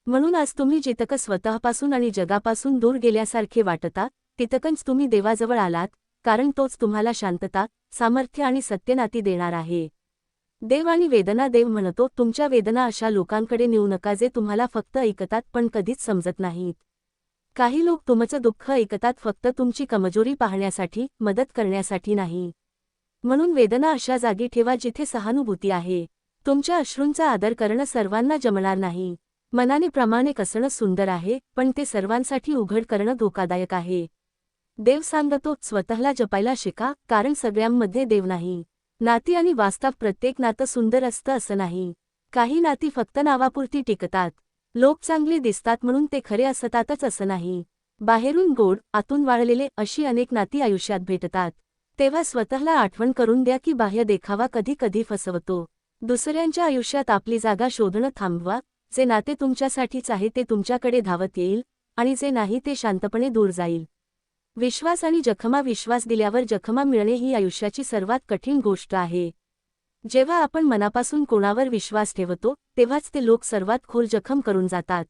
म्हणून आज तुम्ही जितकं स्वतःपासून आणि जगापासून दूर गेल्यासारखे वाटता, तितकंच तुम्ही देवाजवळ आलात, कारण तोच तुम्हाला शांतता, सामर्थ्य आणि सत्यनाती देणार आहे. देव आणि वेदना देव म्हणतो तुमच्या वेदना अशा लोकांकडे नेऊ नका जे तुम्हाला फक्त ऐकतात पण कधीच समजत नाहीत. काही लोक तुमचं दुःख ऐकतात फक्त तुमची कमजोरी पाहण्यासाठी, मदत करण्यासाठी नाही. म्हणून वेदना अशा जागी ठेवा जिथे सहानुभूती आहे. तुमच्या अश्रूंचा आदर करणं सर्वांना जमणार नाही. मनाने प्रामाणिक असणं सुंदर आहे, पण ते सर्वांसाठी उघड करणं धोकादायक आहे. देव सांगतो स्वतःला जपायला शिका, कारण सगळ्यांमध्ये देव नाही. नाती आणि वास्तव प्रत्येक नातं सुंदर असतं असं नाही. काही नाती फक्त नावापुरती टिकतात. लोक चांगले दिसतात म्हणून ते खरे असतातच असं नाही. बाहेरून गोड, आतून वाळलेले अशी अनेक नाती आयुष्यात भेटतात. तेव्हा स्वतःला आठवण करून द्या की बाह्य देखावा कधी कधी फसवतो. दुसऱ्यांच्या आयुष्यात आपली जागा शोधणं थांबवा. जे नाते तुमच्यासाठीच आहे ते तुमच्याकडे धावत येईल, आणि जे नाही ते शांतपणे दूर जाईल. विश्वास आणि जखमा विश्वास दिल्यावर जखमा मिळणे ही आयुष्याची सर्वात कठीण गोष्ट आहे. जेव्हा आपण मनापासून कोणावर विश्वास ठेवतो, तेव्हाच ते लोक सर्वात खोल जखम करून जातात.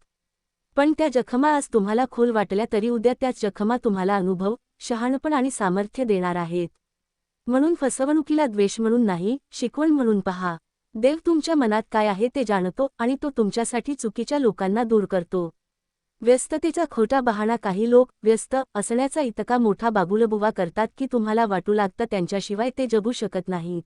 पण त्या जखमा आज तुम्हाला खोल वाटल्या तरी उद्या त्याच जखमा तुम्हाला अनुभव, शहाणपण आणि सामर्थ्य देणार आहेत. म्हणून फसवणुकीला द्वेष म्हणून नाही, शिकवण म्हणून पहा. देव तुमच्या मनात काय आहे ते जाणतो आणि तो तुमच्यासाठी चुकीच्या लोकांना दूर करतो. व्यस्ततेचा खोटा बहाणा काही लोक व्यस्त असण्याचा इतका मोठा बाबुलबुवा करतात की तुम्हाला वाटू लागतं त्यांच्याशिवाय ते जगू शकत नाहीत.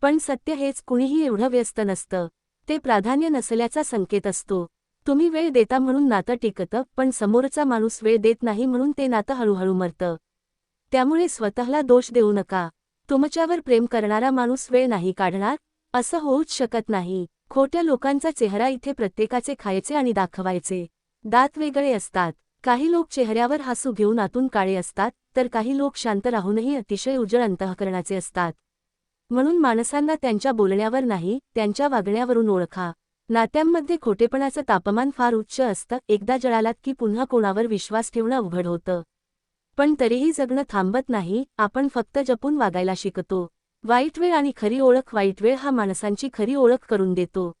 पण सत्य हेच, कुणीही एवढं व्यस्त नसतं. ते प्राधान्य नसल्याचा संकेत असतो. तुम्ही वेळ देता म्हणून नातं टिकतं, पण समोरचा माणूस वेळ देत नाही म्हणून ते नातं हळूहळू मरतं. त्यामुळे स्वतःला दोष देऊ नका. तुमच्यावर प्रेम करणारा माणूस वेळ नाही काढणार असं होऊच शकत नाही. खोट्या लोकांचा चेहरा इथे प्रत्येकाचे खायचे आणि दाखवायचे दात वेगळे असतात. काही लोक चेहऱ्यावर हसू घेऊन आतून काळे असतात, तर काही लोक शांत राहूनही अतिशय उजळ अंतःकरणाचे असतात. म्हणून माणसांना त्यांच्या बोलण्यावर नाही, त्यांच्या वागण्यावरून ओळखा. नात्यांमध्ये खोटेपणाचं तापमान फार उच्च असतं, एकदा जळालात की पुन्हा कोणावर विश्वास ठेवणं अवघड होतं. पण तरीही जगणं थांबत नाही, आपण फक्त जपून वागायला शिकतो. वाईट वेळ आणि खरी ओळख. वाईट वेळ हा माणसांची खरी ओळख करून देतो.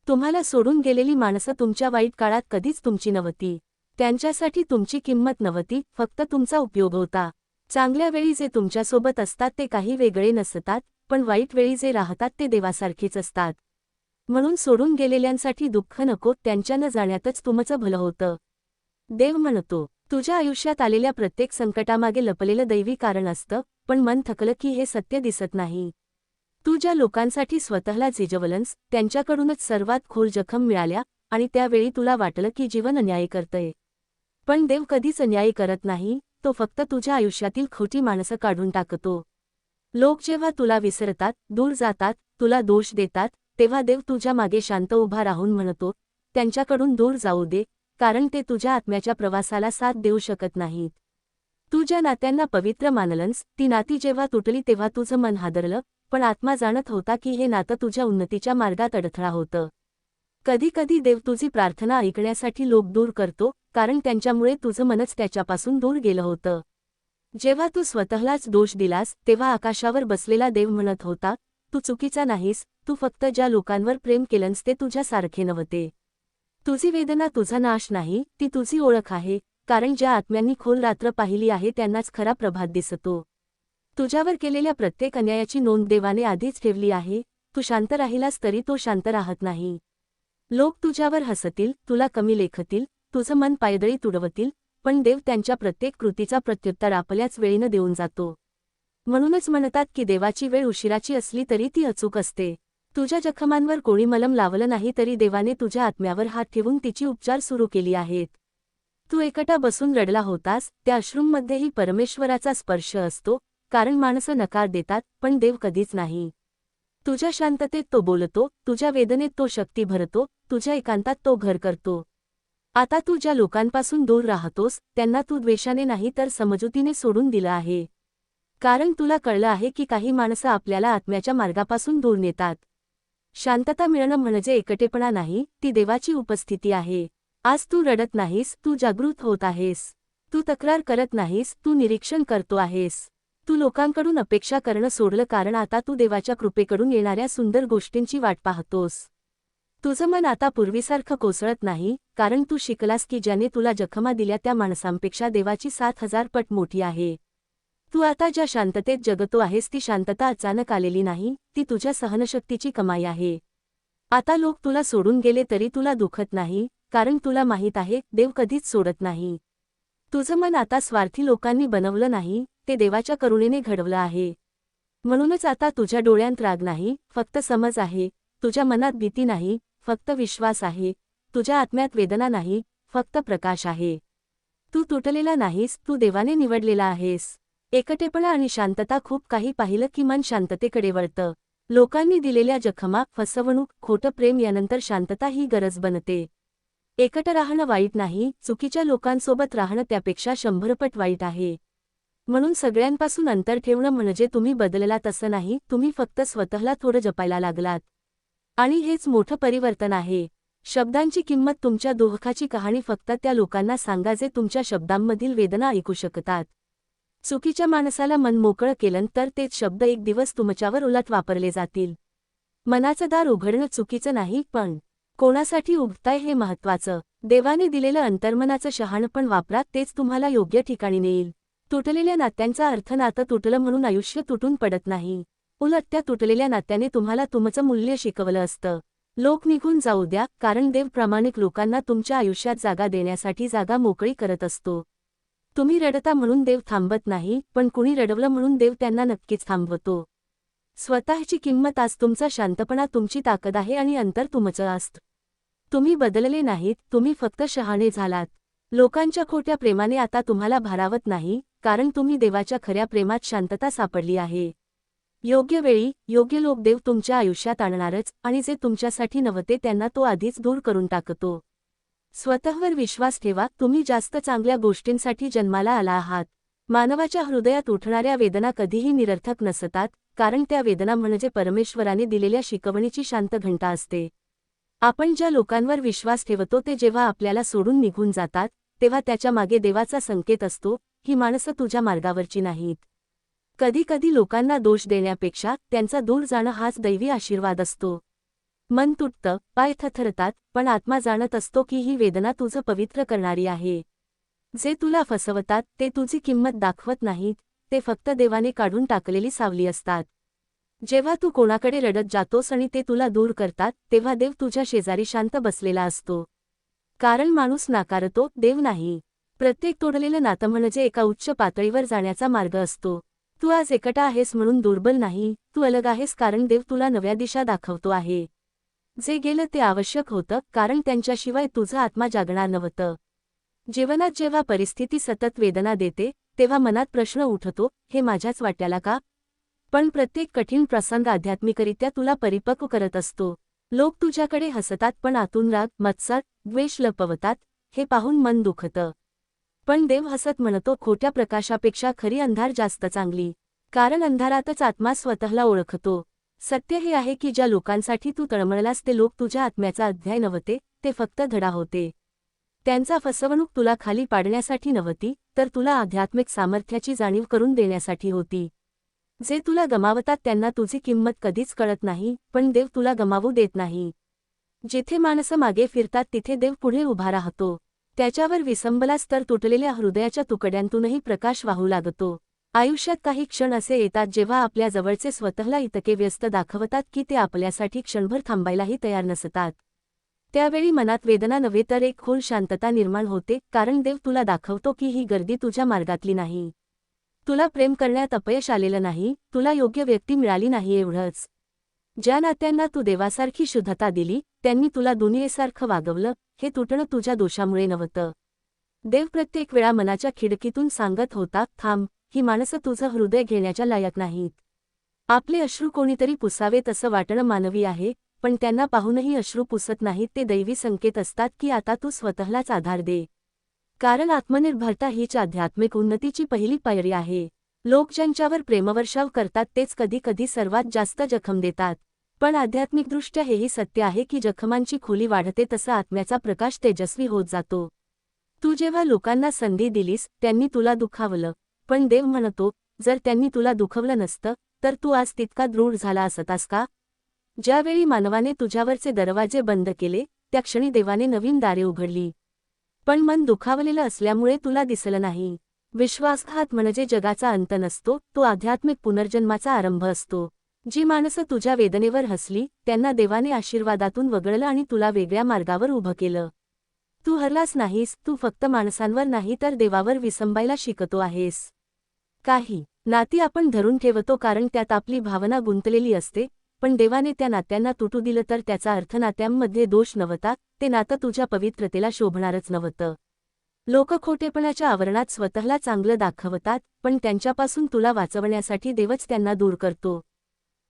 तुम्हाला सोडून गेलेली माणसं तुमच्या वाईट काळात कधीच तुमची नव्हती. त्यांच्यासाठी तुमची किंमत नव्हती, फक्त तुमचा उपयोग होता. चांगल्या वेळी जे तुमच्यासोबत असतात ते काही वेगळे नसतात, पण वाईट वेळी जे राहतात ते देवासारखीच असतात. म्हणून सोडून गेलेल्यांसाठी दुःख नको, त्यांच्या न जाण्यातच तुमचं भलं होतं. देव म्हणतो, तुझ्या आयुष्यात आलेल्या प्रत्येक संकटामागे लपलेलं दैवी कारण असतं, पण मन थकलं की हे सत्य दिसत नाही. तू ज्या लोकांसाठी स्वतःला झिजवलंस, त्यांच्याकडूनच सर्वात खोल जखम मिळाल्या, आणि त्यावेळी तुला वाटलं की जीवन अन्याय करतंय. पण देव कधीच अन्याय करत नाही, तो फक्त तुझ्या आयुष्यातील खोटी माणसं काढून टाकतो. लोक जेव्हा तुला विसरतात, दूर जातात, तुला दोष देतात, तेव्हा देव तुझ्या मागे शांत उभा राहून म्हणतो, त्यांच्याकडून दूर जाऊ दे, कारण ते तुझ्या आत्म्याच्या प्रवासाला साथ देऊ शकत नाहीत. तू ज्या नात्यांना पवित्र मानलंस, ती नाती जेव्हा तुटली तेव्हा तुझं मन हादरलं, पण आत्मा जाणत होता की हे नातं तुझ्या उन्नतीच्या मार्गात अडथळा होतं. कधी कधी देव तुझी प्रार्थना ऐकण्यासाठी लोक दूर करतो, कारण त्यांच्यामुळे तुझं मनच त्याच्यापासून दूर गेलं होतं. जेव्हा तू स्वतःलाच दोष दिलास, तेव्हा आकाशावर बसलेला देव म्हणत होता, तू चुकीचा नाहीस, तू फक्त ज्या लोकांवर प्रेम केलंस ते तुझ्यासारखे नव्हते. तुझी वेदना तुझा नाश नाही, ती तुझी ओळख आहे, कारण ज्या आत्म्यांनी खोल रात्र पाहिली आहे त्यांनाच खरा प्रभात दिसतो. तुझ्यावर केलेल्या प्रत्येक अन्यायाची नोंद देवाने आधीच ठेवली आहे, तू शांत राहिलास तरी तो शांत राहत नाही. लोक तुझ्यावर हसतील, तुला कमी लेखतील, तुझं मन पायदळी तुडवतील, पण देव त्यांच्या प्रत्येक कृतीचा प्रत्युत्तर आपल्याच वेळीनं देऊन जातो. म्हणूनच म्हणतात की देवाची वेळ उशिराची असली तरी ती अचूक असते. तुझ्या जखमांवर कोणी मलम लावलं नाही तरी देवाने तुझ्या आत्म्यावर हात ठेवून तिची उपचार सुरू केली आहेत. तू एकटा बसून रडला होतास, त्या अश्रूंमध्येही परमेश्वराचा स्पर्श असतो, कारण माणसं नकार देतात, पण देव कधीच नाही. तुझ्या शांततेत तो बोलतो, तुझ्या वेदनेत तो शक्ती भरतो, तुझ्या एकांतात तो घर करतो. आता तू ज्या लोकांपासून दूर राहतोस, त्यांना तू द्वेषाने नाही तर समजुतीने सोडून दिलं आहे. कारण तुला कळलं आहे की काही माणसं आपल्याला आत्म्याच्या मार्गापासून दूर नेतात. शांतता मिळणं म्हणजे एकटेपणा नाही, ती देवाची उपस्थिती आहे. आज तू रडत नाहीस, तू जागृत होत आहेस. तू तक्रार करत नाहीस, तू निरीक्षण करतो आहेस. तू लोकांकडून अपेक्षा करणं सोडलं कारण आता तू देवाच्या कृपेकडून येणाऱ्या सुंदर गोष्टींची वाट पाहतोस. तुझं मन आता पूर्वीसारखं कोसळत नाही, कारण तू शिकलास की ज्याने तुला जखमा दिल्या त्या माणसांपेक्षा देवाची 7,000 पट मोठी आहे. तू आता ज्या शांततेत जगतो आहेस ती शांतता अचानक आलेली नाही, ती तुझ्या सहनशक्तीची कमाई आहे. आता लोक तुला सोडून गेले तरी तुला दुखत नाही, कारण तुला माहीत आहे, देव कधीच सोडत नाही. तुझं मन आता स्वार्थी लोकांनी बनवलं नाही, ते देवाच्या करुणेने घडवलं आहे. म्हणूनच आता तुझ्या डोळ्यांत राग नाही, फक्त समज आहे. तुझ्या मनात भीती नाही, फक्त विश्वास आहे. तुझ्या आत्म्यात वेदना नाही, फक्त प्रकाश आहे. तू तुटलेला नाहीस, तू देवाने निवडलेला आहेस. एकटेपणा आणि शांतता. खूप काही पाहिलं की मन शांततेकडे वळतं. लोकांनी दिलेल्या जखमा, फसवणूक, खोटं प्रेम यानंतर शांतता ही गरज बनते. एकटं राहणं वाईट नाही, चुकीच्या लोकांसोबत राहणं त्यापेक्षा 100 पट वाईट आहे. म्हणून सगळ्यांपासून अंतर ठेवणं म्हणजे तुम्ही बदललात असं नाही, तुम्ही फक्त स्वतःला थोडं जपायला लागलात. आणि हेच मोठं परिवर्तन आहे. शब्दांची किंमत. तुमच्या दुःखाची कहाणी फक्त त्या लोकांना सांगा जे तुमच्या शब्दांमधील वेदना ऐकू शकतात. चुकीच्या माणसाला मन मोकळं केलं तर तेच शब्द एक दिवस तुमच्यावर उलट वापरले जातील. मनाचं दार उघडणं चुकीचं नाही, पण कोणासाठी उघडताय हे महत्त्वाचं. देवाने दिलेलं अंतर्मनाचं शहाणपण वापरा, तेच तुम्हाला योग्य ठिकाणी नेईल. तुटलेल्या नात्यांचा अर्थ नातं तुटलं म्हणून आयुष्य तुटून पडत नाही. उलट त्या तुटलेल्या नात्याने तुम्हाला तुमचं मूल्य शिकवलं असतं. लोक निघून जाऊ द्या, कारण देव प्रामाणिक लोकांना तुमच्या आयुष्यात जागा देण्यासाठी जागा मोकळी करत असतो. तुम्ही रडता म्हणून देव थांबत नाही, पण कुणी रडवलं म्हणून देव त्यांना नक्कीच थांबवतो. स्वतःची किंमत. आज तुमचा शांतपणा तुमची ताकद आहे आणि अंतर तुमचं असतं. तुम्ही बदलले नाहीत, तुम्ही फक्त शहाणे झालात. लोकांच्या खोट्या प्रेमाने आता तुम्हाला भारावत नाही, कारण तुम्ही देवाच्या खऱ्या प्रेमात शांतता सापडली आहे. योग्य वेळी, योग्य लोक देव तुमच्या आयुष्यात आणणारच, आणि जे तुमच्यासाठी नव्हते त्यांना तो आधीच दूर करून टाकतो. स्वतःवर विश्वास ठेवा, तुम्ही जास्त चांगल्या गोष्टींसाठी जन्माला आला आहात. मानवाच्या हृदयात उठणाऱ्या वेदना कधीही निरर्थक नसतात, कारण त्या वेदना म्हणजे परमेश्वराने दिलेल्या शिकवणीची शांत घंटा असते. आपण ज्या लोकांवर विश्वास ठेवतो ते जेव्हा आपल्याला सोडून निघून जातात तेव्हा त्याच्या मागे देवाचा संकेत असतो, ही माणसं तुझ्या मार्गावरची नाहीत. कधी कधी लोकांना दोष देण्यापेक्षा त्यांचा दूर जाणं हाच दैवी आशीर्वाद असतो. मन तुटतं, पाय थरथरतात, पण आत्मा जाणत असतो की ही वेदना तुझं पवित्र करणारी आहे. जे तुला फसवतात ते तुझी किंमत दाखवत नाहीत, ते फक्त देवाने काढून टाकलेली सावली असतात. जेव्हा तू कोणाकडे रडत जातोस आणि ते तुला दूर करतात तेव्हा देव तुझ्या शेजारी शांत बसलेला असतो. कारण माणूस नाकारतो, देव नाही. प्रत्येक तोडलेलं नातं म्हणजे एका उच्च पातळीवर जाण्याचा मार्ग असतो. तू आज एकटा आहेस म्हणून दुर्बल नाही, तू अलग आहेस कारण देव तुला नव्या दिशा दाखवतो आहे. जे गेलं ते आवश्यक होतं, कारण त्यांच्याशिवाय तुझा आत्मा जागणार नव्हतं. जीवनात जेव्हा परिस्थिती सतत वेदना देते तेव्हा मनात प्रश्न उठतो, हे माझ्याच वाट्याला का? पण प्रत्येक कठीण प्रसंग आध्यात्मिकरित्या तुला परिपक्व करत असतो. लोक तुझ्याकडे हसतात पण आतून राग, मत्सर, द्वेष लपवतात, हे पाहून मन दुखतं. पण देव हसत म्हणतो, खोट्या प्रकाशापेक्षा खरी अंधार जास्त चांगली. कारण अंधारातच आत्मा स्वतःला ओळखतो. सत्य हे आहे की ज्या लोकांसाठी तू तळमळलास ते लोक तुझ्या आत्म्याचा अध्याय नव्हते, ते फक्त धडा होते. त्यांचा फसवणूक तुला खाली पाडण्यासाठी नव्हती, तर तुला आध्यात्मिक सामर्थ्याची जाणीव करून देण्यासाठी होती. जे तुला गमावतात त्यांना तुझी किंमत कधीच कळत नाही, पण देव तुला गमावू देत नाही. जिथे माणसं मागे फिरतात तिथे देव पुढे उभा राहतो. त्याच्यावर विसंबलास तर तुटलेल्या हृदयाच्या तुकड्यांतूनही प्रकाश वाहू लागतो. आयुष्यात काही क्षण असे येतात जेव्हा आपल्या जवळचे स्वतःला इतके व्यस्त दाखवतात की ते आपल्यासाठी क्षणभर थांबायलाही तयार नसतात. त्यावेळी मनात वेदना नव्हे तर एक खोल शांतता निर्माण होते, कारण देव तुला दाखवतो की ही गर्दी तुझ्या मार्गातली नाही. तुला प्रेम करण्यात अपयश आलेलं नाही, तुला योग्य व्यक्ती मिळाली नाही एवढंच. ज्या नात्यांना तू देवासारखी शुद्धता दिली त्यांनी तुला दुनियेसारखं वागवलं, हे तुटणं तुझ्या दोषामुळे नव्हतं. देव प्रत्येक वेळा मनाच्या खिडकीतून सांगत होता, थांब, ही माणसं तुझं हृदय घेण्याच्या लायक नाहीत. आपले अश्रू कोणीतरी पुसावेत असं वाटणं मानवी आहे, पण त्यांना पाहूनही अश्रू पुसत नाहीत ते दैवी संकेत असतात की आता तू स्वतःलाच आधार दे. कारण आत्मनिर्भरता हीच आध्यात्मिक उन्नतीची पहिली पायरी आहे. लोक ज्यांच्यावर प्रेमवर्षाव करतात तेच कधी कधी सर्वात जास्त जखम देतात. पण आध्यात्मिकदृष्ट्या हेही सत्य आहे की जखमांची खोली वाढते तसा आत्म्याचा प्रकाश तेजस्वी होत जातो. तू जेव्हा लोकांना संधी दिलीस त्यांनी तुला दुखावलं, पण देव म्हणतो, जर त्यांनी तुला दुखवलं नसतं तर तू आज तितका दृढ झाला असतास का? ज्यावेळी मानवाने तुझ्यावरचे दरवाजे बंद केले त्या क्षणी देवाने नवीन दारे उघडली. पण मन दुखावलेलं असल्यामुळे तुला दिसलं नाही. विश्वासघात म्हणजे जगाचा अंत नसतो, तो आध्यात्मिक पुनर्जन्माचा आरंभ असतो. जी माणसं तुझ्या वेदनेवर हसली त्यांना देवाने आशीर्वादातून वगळलं आणि तुला वेगळ्या मार्गावर उभं केलं. तू हरलास नाहीस, तू फक्त माणसांवर नाही तर देवावर विसंबायला शिकतो आहेस. काही नाती आपण धरून ठेवतो कारण त्यात आपली भावना गुंतलेली असते, पण देवाने त्या नात्यांना तुटू दिलं तर त्याचा अर्थ नात्यांमध्ये दोष नव्हता, ते नातं तुझ्या पवित्रतेला शोभणारच नव्हतं. लोक खोटेपणाच्या आवरणात स्वतःला चांगलं दाखवतात, पण त्यांच्यापासून तुला वाचवण्यासाठी देवच त्यांना दूर करतो.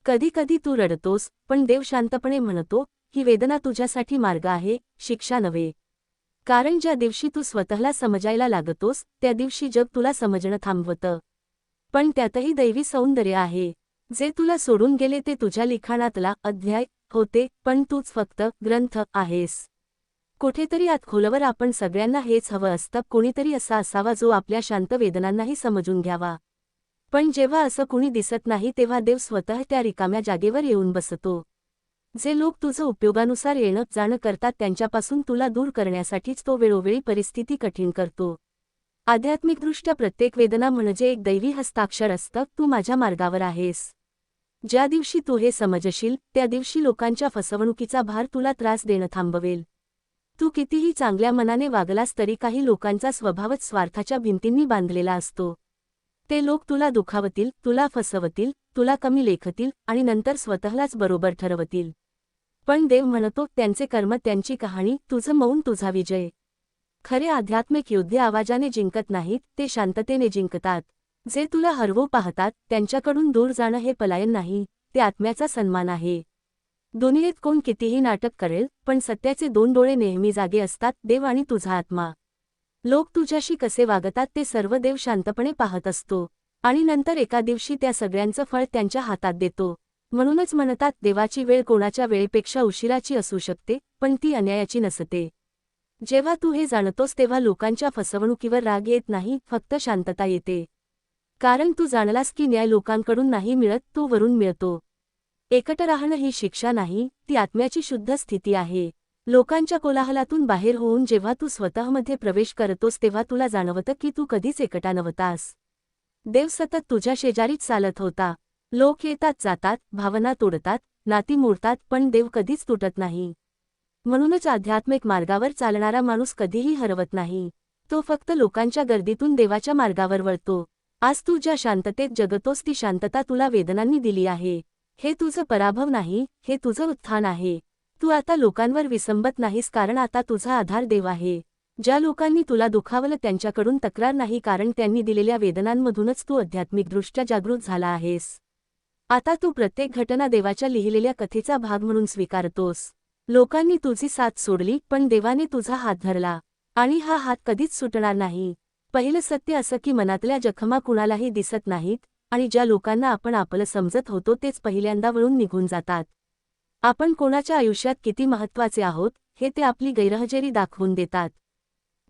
कधी कधी तू रडतोस, पण देव शांतपणे म्हणतो, ही वेदना तुझ्यासाठी मार्ग आहे, शिक्षा नव्हे. कारण ज्या दिवशी तू स्वतःला समजायला लागतोस त्या दिवशी जग तुला समजणं थांबवतं. पण त्यातही दैवी सौंदर्य आहे. जे तुला सोडून गेले ते तुझ्या लिखाणातला अध्याय होते, पण तूच फक्त ग्रंथ आहेस. कुठेतरी आत खोलवर आपण सगळ्यांना हेच हवं असतं, कोणीतरी असा असावा जो आपल्या शांत वेदनांनाही समजून घ्यावा. पण जेव्हा असं कुणी दिसत नाही तेव्हा देव स्वतः त्या रिकाम्या जागेवर येऊन बसतो. जे लोक तुझं उपयोगानुसार येणं जाणं करतात त्यांच्यापासून तुला दूर करण्यासाठीच तो वेळोवेळी परिस्थिती कठीण करतो. आध्यात्मिकदृष्ट्या प्रत्येक वेदना म्हणजे एक दैवी हस्ताक्षर असतं, तू माझ्या मार्गावर आहेस. ज्या दिवशी तू हे समजशील त्या दिवशी लोकांच्या फसवणुकीचा भार तुला त्रास देणं थांबवेल. तू कितीही चांगल्या मनाने वागलास तरी काही लोकांचा स्वभावच स्वार्थाच्या भिंतींनी बांधलेला असतो. ते लोक तुला दुखावतील, तुला फसवतील, तुला कमी लेखतील आणि नंतर स्वतःलाच बरोबर ठरवतील. पण देव म्हणतो, त्यांचे कर्म त्यांची कहाणी, तुझं मौन तुझा विजय. खरे आध्यात्मिक योद्धे आवाजाने जिंकत नाहीत, ते शांततेने जिंकतात. जे तुला हरवू पाहतात त्यांच्याकडून दूर जाणं हे पलायन नाही, ते आत्म्याचा सन्मान आहे. दुनियेत कोण कितीही नाटक करेल, पण सत्याचे दोन डोळे नेहमी जागे असतात, देव आणि तुझा आत्मा. लोक तुझ्याशी कसे वागतात ते सर्व देव शांतपणे पाहत असतो. आणि नंतर एका दिवशी त्या सगळ्यांचं फळ त्यांच्या हातात देतो. म्हणूनच म्हणतात देवाची वेळ कोणाच्या वेळेपेक्षा उशिराची असू शकते, पण ती अन्यायाची नसते. जेव्हा तू हे जाणतोस तेव्हा लोकांच्या फसवणुकीवर राग येत नाही, फक्त शांतता येते. कारण तू जाणलास की न्याय लोकांकडून नाही मिळत, तो वरून मिळतो. एकटं राहणं ही शिक्षा नाही, ती आत्म्याची शुद्ध स्थिती आहे. लोकांच्या कोलाहलातून बाहेर होऊन जेव्हा तू स्वतःमध्ये प्रवेश करतोस तेव्हा तुला जाणवतं की तू कधीच एकटा नव्हतास. देव सतत तुझ्या शेजारीच चालत होता. लोक येतात जातात, भावना तोडतात, नाती मोडतात, पण देव कधीच तुटत नाही. म्हणूनच आध्यात्मिक मार्गावर चालणारा माणूस कधीही हरवत नाही. तो फक्त लोकांच्या गर्दीतून देवाच्या मार्गावर वळतो. आज तू ज्या शांततेत जगतोस ती शांतता तुला वेदनांनी दिली आहे. हे तुझं पराभव नाही, हे तुझं उत्थान आहे. तू आता लोकांवर विसंबत नाहीस कारण आता तुझा आधार देव आहे. ज्या लोकांनी तुला दुखावलं त्यांच्याकडून तक्रार नाही कारण त्यांनी दिलेल्या वेदनांमधूनच तू आध्यात्मिकदृष्ट्या जागृत झाला आहेस. आता तू प्रत्येक घटना देवाच्या लिहिलेल्या कथेचा भाग म्हणून स्वीकारतोस. लोकांनी तुझी साथ सोडली पण देवाने तुझा हात धरला. आणि हा हात कधीच सुटणार नाही. पहिलं सत्य असं की मनातल्या जखमा कुणालाही दिसत नाहीत आणि ज्या लोकांना आपण आपलं समजत होतो तेच पहिल्यांदा वळून निघून जातात. आपण कोणाच्या आयुष्यात किती महत्त्वाचे आहोत हे ते आपली गैरहजेरी दाखवून देतात.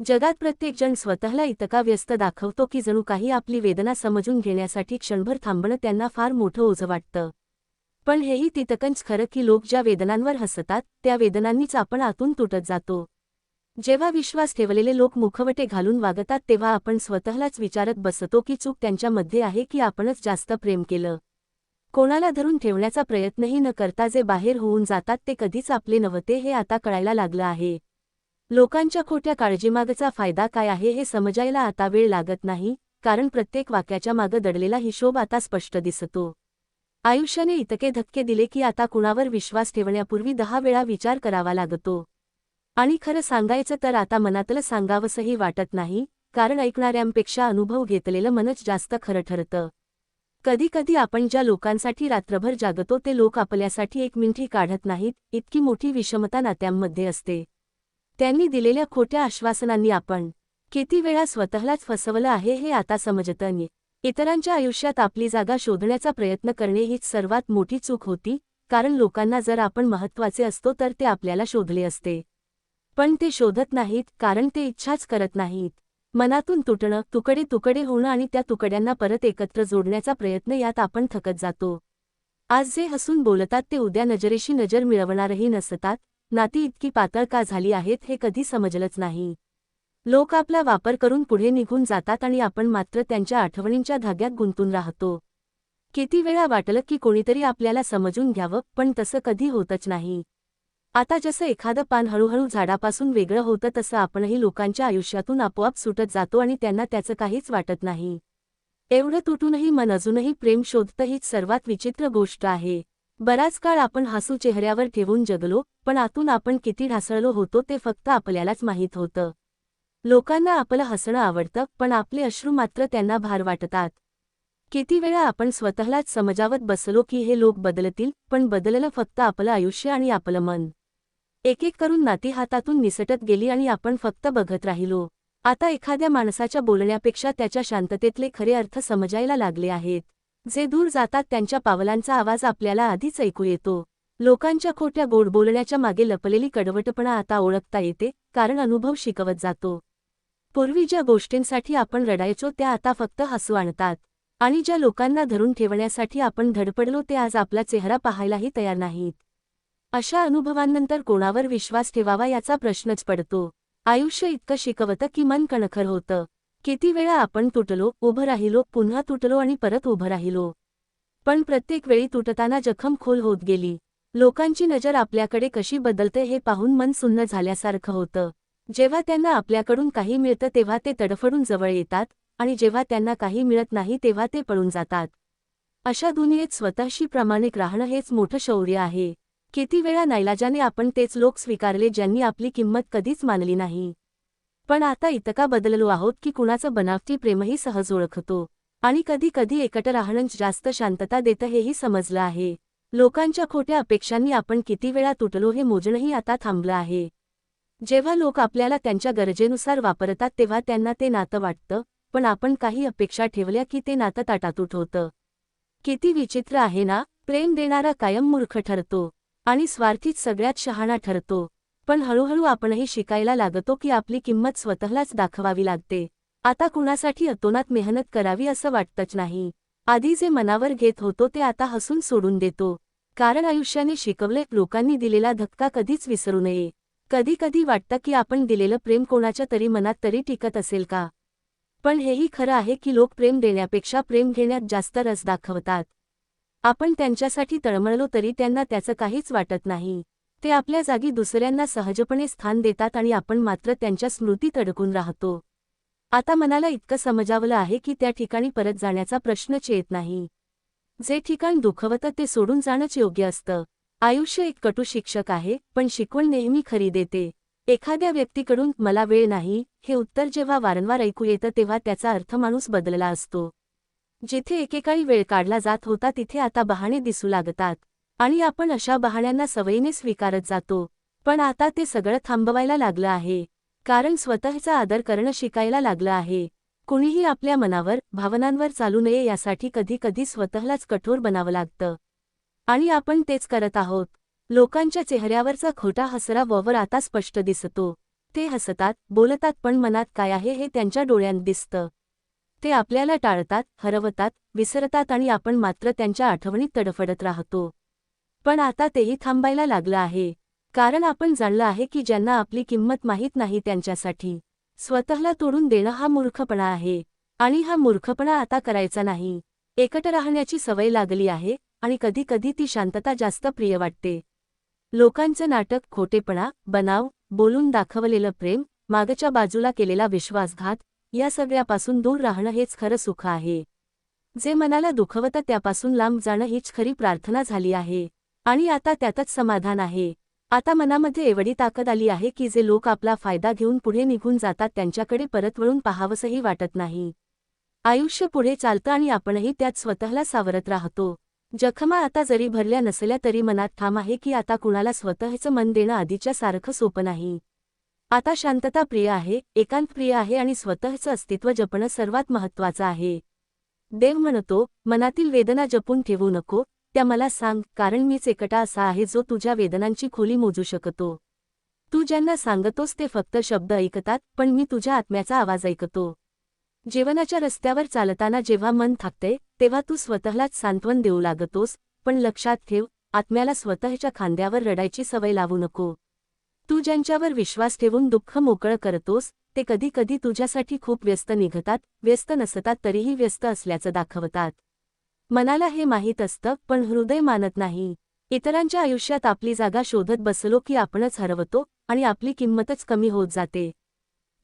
जगात प्रत्येकजण स्वतःला इतका व्यस्त दाखवतो की जणू काही आपली वेदना समजून घेण्यासाठी क्षणभर थांबणं त्यांना फार मोठं ओझं वाटतं. पण हेही तितकंच खरं की लोक ज्या वेदनांवर हसतात त्या वेदनांनीच आपण आतून तुटत जातो. जेव्हा विश्वास ठेवलेले लोक मुखवटे घालून वागतात तेव्हा आपण स्वतःलाच विचारत बसतो की चूक त्यांच्यामध्ये आहे की आपणच जास्त प्रेम केलं. कोणाला धरून ठेवण्याचा प्रयत्नही न करता जे बाहेर होऊन जातात ते कधीच आपले नव्हते हे आता कळायला लागलं आहे. लोकांच्या खोट्या काळजीमागचा फायदा काय आहे हे समजायला आता वेळ लागत नाही, कारण प्रत्येक वाक्याच्या मागं दडलेला हिशोब आता स्पष्ट दिसतो. आयुष्याने इतके धक्के दिले की आता कुणावर विश्वास ठेवण्यापूर्वी 10 वेळा विचार करावा लागतो. आणि खरं सांगायचं तर आता मनातलं सांगावंसही वाटत नाही, कारण ऐकणाऱ्यांपेक्षा अनुभव घेतलेलं मनच जास्त खरं ठरतं. कधी-कधी आपण ज्या लोकांसाठी रात्रभर जागतो ते लोक आपल्यासाठी एक मिनिटही काढत नाहीत, इतकी मोठी विषमता नात्यांमध्ये असते. त्यांनी दिलेल्या खोट्या आश्वासनांनी आपण किती वेळा स्वतःलाच फसवलं आहे हे आता समजतं. इतरांच्या आयुष्यात आपली जागा शोधण्याचा प्रयत्न करणे हीच सर्वात मोठी चूक होती, कारण लोकांना जर आपण महत्त्वाचे असतो तर ते आपल्याला शोधले असते. पण ते शोधत नाहीत कारण ते इच्छाच करत नाहीत. मनातून तुटणं, तुकडे होणं आणि त्या तुकड्यांना परत एकत्र जोडण्याचा प्रयत्न यात आपण थकत जातो. आज जे हसून बोलतात ते उद्या नजरेशी नजर मिळवणारही नसतात. नाती इतकी पातळ का झाली आहेत हे कधी समजलंच नाही. लोक आपला वापर करून पुढे निघून जातात आणि आपण मात्र त्यांच्या आठवणींच्या धाग्यात गुंतून राहतो. किती वेळा वाटलं की कोणीतरी आपल्याला समजून घ्यावं, पण तसं कधी होतच नाही. आता जसं एखादं पान हळूहळू झाडापासून वेगळं होतं तसं आपणही लोकांच्या आयुष्यातून आपोआप सुटत जातो आणि त्यांना त्याचं काहीच वाटत नाही. एवढं तुटूनही मन अजूनही प्रेम शोधतं हीच सर्वात विचित्र गोष्ट आहे. बराच काळ आपण हसू चेहऱ्यावर ठेवून जगलो, पण आतून आपण किती ढासळलो होतो ते फक्त आपल्यालाच माहीत होतं. लोकांना आपलं हसणं आवडतं, पण आपले अश्रू मात्र त्यांना भार वाटतात. किती वेळा आपण स्वतःलाच समजावत बसलो की हे लोक बदलतील, पण बदललं फक्त आपलं आयुष्य आणि आपलं मन. एक-एक करून नाती हातातून निसटत गेली आणि आपण फक्त बघत राहिलो. आता एखाद्या माणसाच्या बोलण्यापेक्षा त्याच्या शांततेतले खरे अर्थ समजायला लागले आहेत. जे दूर जातात त्यांच्या पावलांचा आवाज आपल्याला आधीच ऐकू येतो. लोकांच्या खोट्या गोड बोलण्याच्या मागे लपलेली कडवटपणा आता ओळखता येते, कारण अनुभव शिकवत जातो. पूर्वी ज्या गोष्टींसाठी आपण रडायचो त्या आता फक्त हसू आणतात. आणि ज्या लोकांना धरून ठेवण्यासाठी आपण धडपडलो ते आज आपला चेहरा पाहायलाही तयार नाहीत. अशा अनुभवांनंतर कोणावर विश्वास ठेवावा याचा प्रश्नच पडतो. आयुष्य इतकं शिकवतं की मन कणखर होतं. किती वेळा आपण तुटलो, उभं राहिलो, पुन्हा तुटलो आणि परत उभं राहिलो. पण प्रत्येक वेळी तुटताना जखम खोल होत गेली. लोकांची नजर आपल्याकडे कशी बदलते हे पाहून मन सुन्न झाल्यासारखं होतं. जेव्हा त्यांना आपल्याकडून काही मिळतं तेव्हा ते तडफडून जवळ येतात आणि जेव्हा त्यांना काही मिळत नाही तेव्हा ते पळून जातात. अशा दुनियेत स्वतःशी प्रामाणिक राहणं हेच मोठं शौर्य आहे. किती वेळा नाईलाजाने आपण तेच लोक स्वीकारले ज्यांनी आपली किंमत कधीच मानली नाही. पण आता इतका बदललो आहोत की कुणाचं बनावटी प्रेमही सहज ओळखतो. आणि कधी कधी एकटं राहणंच जास्त शांतता देतं हेही समजलं आहे. लोकांच्या खोट्या अपेक्षांनी आपण किती वेळा तुटलो हे मोजणंही आता थांबलं आहे. जेव्हा लोक आपल्याला त्यांच्या गरजेनुसार वापरतात तेव्हा त्यांना ते नातं वाटतं, पण आपण काही अपेक्षा ठेवल्या की ते नातं ताटातूट होतं. किती विचित्र आहे ना, प्रेम देणारा कायम मूर्ख ठरतो आणि स्वार्थीच सगळ्यात शहाणा ठरतो. पण हळूहळू आपणही शिकायला लागतो की आपली किंमत स्वतःलाच दाखवावी लागते. आता कुणासाठी अतोनात मेहनत करावी असं वाटतच नाही. आधी जे मनावर घेत होतो ते आता हसून सोडून देतो. कारण आयुष्याने शिकवले, लोकांनी दिलेला धक्का कधीच विसरू नये. कधी कधी वाटतं की आपण दिलेलं प्रेम कोणाच्या तरी मनात तरी टिकत असेल का. पण हेही खरं आहे की लोक प्रेम देण्यापेक्षा प्रेम घेण्यात जास्त रस दाखवतात. आपण त्यांच्यासाठी तळमळलो तरी त्यांना त्याचं काहीच वाटत नाही. ते आपल्या जागी दुसऱ्यांना सहजपणे स्थान देतात आणि आपण मात्र त्यांच्या स्मृतीत अडकून राहतो. आता मनाला इतकं समजावलं आहे की त्या ठिकाणी परत जाण्याचा प्रश्नच येत नाही. जे ठिकाण दुखवतं ते सोडून जाणंच योग्य असतं. आयुष्य एक कटू शिक्षक आहे, पण शिकवण नेहमी खरी देते. एखाद्या व्यक्तीकडून मला वेळ नाही हे उत्तर जेव्हा वारंवार ऐकू येतं तेव्हा त्याचा अर्थ माणूस बदलला असतो. जिथे एकेकाळी वेळ काढला जात होता तिथे आता बहाणे दिसू लागतात आणि आपण अशा बहाण्यांना सवयीने स्वीकारत जातो. पण आता ते सगळं थांबवायला लागलं आहे. कारण स्वतःचा आदर करणं शिकायला लागलं आहे. कुणीही आपल्या मनावर, भावनांवर चालू नये यासाठी कधी कधी स्वतःलाच कठोर बनावं लागतं. आणि आपण तेच करत आहोत. लोकांच्या चेहऱ्यावरचा खोटा हसरा ववर आता स्पष्ट दिसतो. ते हसतात, बोलतात, पण मनात काय आहे हे त्यांच्या डोळ्यांत दिसतं. ते आपल्याला टाळतात, हरवतात, विसरतात आणि आपण मात्र त्यांच्या आठवणीत तडफडत राहतो. पण आता तेही थांबायला लागलं आहे. कारण आपण जाणलं आहे की ज्यांना आपली किंमत माहीत नाही त्यांच्यासाठी स्वतःला तोडून देणं हा मूर्खपणा आहे. आणि हा मूर्खपणा आता करायचा नाही. एकटं राहण्याची सवय लागली आहे आणि कधी कधी ती शांतता जास्त प्रिय वाटते. लोकांचं नाटक, खोटेपणा, बनाव, बोलून दाखवलेलं प्रेम, मागच्या बाजूला केलेला विश्वासघात या सगळ्यापासून दूर राहणं हेच खरं सुख आहे. जे मनाला दुखवतं त्यापासून लांब जाणं हीच खरी प्रार्थना झाली आहे. आणि आता त्यातच समाधान आहे. आता मनामध्ये एवढी ताकद आली आहे की जे लोक आपला फायदा घेऊन पुढे निघून जातात त्यांच्याकडे परत वळून पाहावंसही वाटत नाही. आयुष्य पुढे चालतं आणि आपणही त्यात स्वतःला सावरत राहतो. जखमा आता जरी भरल्या नसल्या तरी मनात ठाम आहे की आता कुणाला स्वतःचं मन देणं आधीच्या सारखं सोपं नाही. आता शांतता प्रिय आहे, एकांत प्रिय आहे आणि स्वतःचं अस्तित्व जपणं सर्वात महत्त्वाचं आहे. देव म्हणतो, मनातील वेदना जपून ठेवू नको, त्या मला सांग, कारण मीच एकटा असा आहे जो तुझ्या वेदनांची खोली मोजू शकतो. तू ज्यांना सांगतोस ते फक्त शब्द ऐकतात, पण मी तुझ्या आत्म्याचा आवाज ऐकतो. जीवनाच्या रस्त्यावर चालताना जेव्हा मन थाकते तेव्हा तू स्वतःलाच सांत्वन देऊ लागतोस, पण लक्षात ठेव, आत्म्याला स्वतःच्या खांद्यावर रडायची सवय लावू नको. तू ज्यांच्यावर विश्वास ठेवून दुःख मोकळं करतोस ते कधी कधी तुझ्यासाठी खूप व्यस्त निघतात, व्यस्त नसतात तरीही व्यस्त असल्याचं दाखवतात. मनाला हे माहीत असतं, पण हृदय मानत नाही. इतरांच्या आयुष्यात आपली जागा शोधत बसलो की आपणच हरवतो आणि आपली किंमतच कमी होत जाते.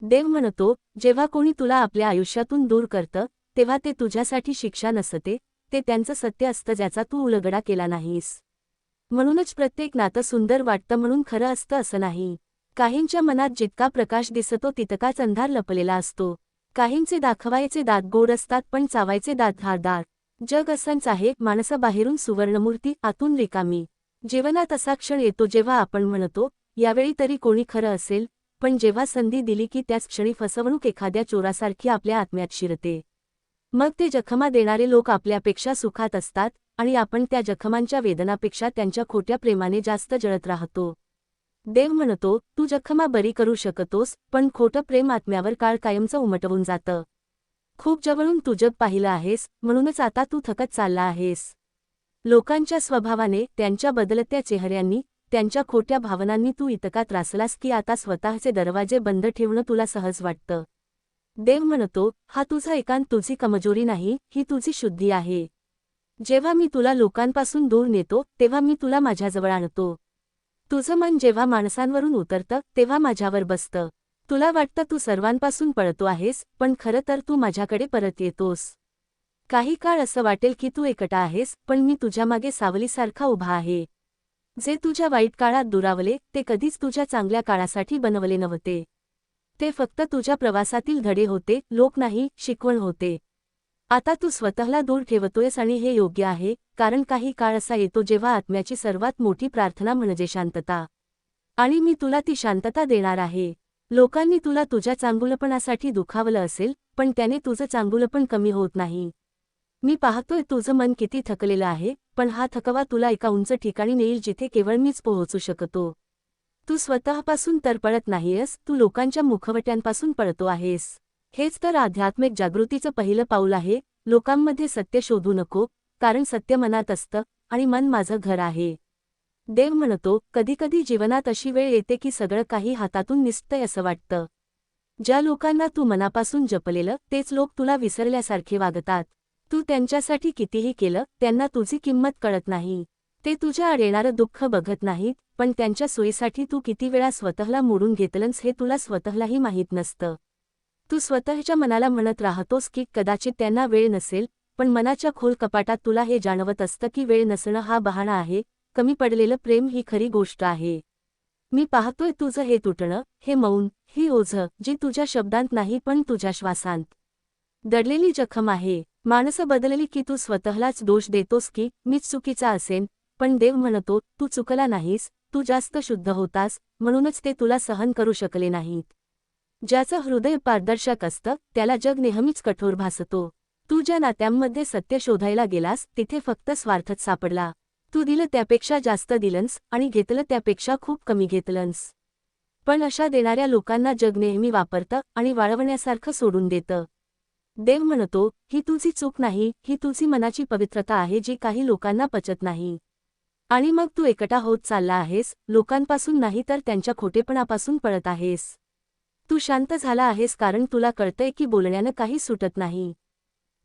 देव म्हणतो, जेव्हा कोणी तुला आपल्या आयुष्यातून दूर करतं तेव्हा ते तुझ्यासाठी शिक्षा नसते, ते त्यांचं सत्य असतं ज्याचा तू उलगडा केला नाहीस. म्हणूनच प्रत्येक नातं सुंदर वाटतं म्हणून खरं असतं असं नाही. काहींच्या मनात जितका प्रकाश दिसतो तितकाच अंधार लपलेला असतो. काहींचे दाखवायचे दात गोड असतात पण चावायचे दात धारदार. जग असंच आहे, माणसं बाहेरून सुवर्णमूर्ती, आतून रिकामी. जीवनात असा क्षण येतो जेव्हा आपण म्हणतो, यावेळी तरी कोणी खरं असेल, पण जेव्हा संधी दिली की त्याच क्षणी फसवणूक एखाद्या चोरासारखी आपल्या आत्म्यात शिरते. मग ते जखमा देणारे लोक आपल्यापेक्षा सुखात असतात आणि आपण त्या जखमांच्या वेदनापेक्षा त्यांच्या खोट्या प्रेमाने जास्त जळत राहतो. देव म्हणतो, तू जखमा बरी करू शकतोस, पण खोटं प्रेम आत्म्यावर काळ कायमचं उमटवून जातं. खूप जवळून तू जग पाहिलं आहेस, म्हणूनच आता तू थकत चालला आहेस. लोकांच्या स्वभावाने, त्यांच्या बदलत्या चेहऱ्यांनी, त्यांच्या खोट्या भावनांनी तू इतका त्रासलास की आता स्वतःचे दरवाजे बंद ठेवणं तुला सहज वाटतं. देव म्हणतो, हा तुझा एकांत तुझी कमजोरी नाही, ही तुझी शुद्धी आहे. जेव्हा मी तुला लोकांपासून दूर नेतो तेव्हा मी तुला माझ्याजवळ आणतो. तुझं मन जेव्हा माणसांवरून उतरतं तेव्हा माझ्यावर बसतं. तुला वाटतं तू सर्वांपासून पळतो आहेस, पण खरं तर तू माझ्याकडे परत येतोस. काही काळ असं वाटेल की तू एकटा आहेस, पण मी तुझ्यामागे सावलीसारखा उभा आहे. जे तुझ्या वाईट काळात दुरावले ते कधीच तुझ्या चांगल्या काळासाठी बनवले नव्हते. ते फक्त तुझ्या प्रवासातील धडे होते, लोक नाही, शिकवण होते. आता तू स्वतःला दूर ठेवतोयस आणि हे योग्य आहे, कारण काही काळ असा येतो जेव्हा आत्म्याची सर्वात मोठी प्रार्थना म्हणजे शांतता. आणि मी तुला ती शांतता देणार आहे. लोकांनी तुला तुझ्या चांगुलपणासाठी दुखावलं असेल, पण त्याने तुझं चांगुलपण कमी होत नाही. मी पाहतोय तुझं मन किती थकलेलं आहे, पण हा थकवा तुला एका उंच ठिकाणी नेईल जिथे केवळ मीच पोहोचू शकतो. तू स्वतःपासून तर पळत नाहीयस, तू लोकांच्या मुखवट्यांपासून पळतो आहेस. हेच तर आध्यात्मिक जागृतीचं पहिलं पाऊल आहे. लोकांमध्ये सत्य शोधू नको, कारण सत्य मनात असतं आणि मन माझं घर आहे. देव म्हणतो, कधीकधी जीवनात अशी वेळ येते की सगळं काही हातातून निसटतंय असं वाटतं. ज्या लोकांना तू मनापासून जपलेलं तेच लोक तुला विसरल्यासारखे वागतात. तू त्यांच्यासाठी कितीही केलं त्यांना तुझी किंमत कळत नाही. ते तुझ्या आड येणारं दुःख बघत नाहीत, पण त्यांच्या सोयीसाठी तू किती वेळा स्वतःला मोडून घेतलंस हे तुला स्वतःलाही माहीत नसतं. तू स्वतःच्या मनाला म्हणत राहतोस की कदाचित त्यांना वेळ नसेल, पण मनाच्या खोल कपाटात तुला हे जाणवत असतं की वेळ नसणं हा बहाणा आहे, कमी पडलेलं प्रेम ही खरी गोष्ट आहे. मी पाहतोय तुझं हे तुटणं, हे मौन, ही ओझं, जी तुझ्या शब्दांत नाही पण तुझ्या श्वासांत दडलेली जखम आहे. माणसं बदलली की तू स्वतःलाच दोष देतोस की मीच चुकीचा असेन, पण देव म्हणतो, तू चुकला नाहीस, तू जास्त शुद्ध होतास, म्हणूनच ते तुला सहन करू शकले नाहीत. ज्याचं हृदय पारदर्शक असतं त्याला जग नेहमीच कठोर भासतो. तू ज्या नात्यांमध्ये सत्य शोधायला गेलास तिथे फक्त स्वार्थच सापडला. तू दिलं त्यापेक्षा जास्त दिलंस आणि घेतलं त्यापेक्षा खूप कमी घेतलंस. पण अशा देणाऱ्या लोकांना जग नेहमी वापरतं आणि वाळवण्यासारखं सोडून देतं. देव म्हणतो, ही तुझी चूक नाही, ही तुझी मनाची पवित्रता आहे जी काही लोकांना पचत नाही. आणि मग तू एकटा होत चालला आहेस, लोकांपासून नाही तर त्यांच्या खोटेपणापासून पळत आहेस. तू शांत झाला आहेस कारण तुला कळतंय की बोलण्यानं काही सुटत नाही.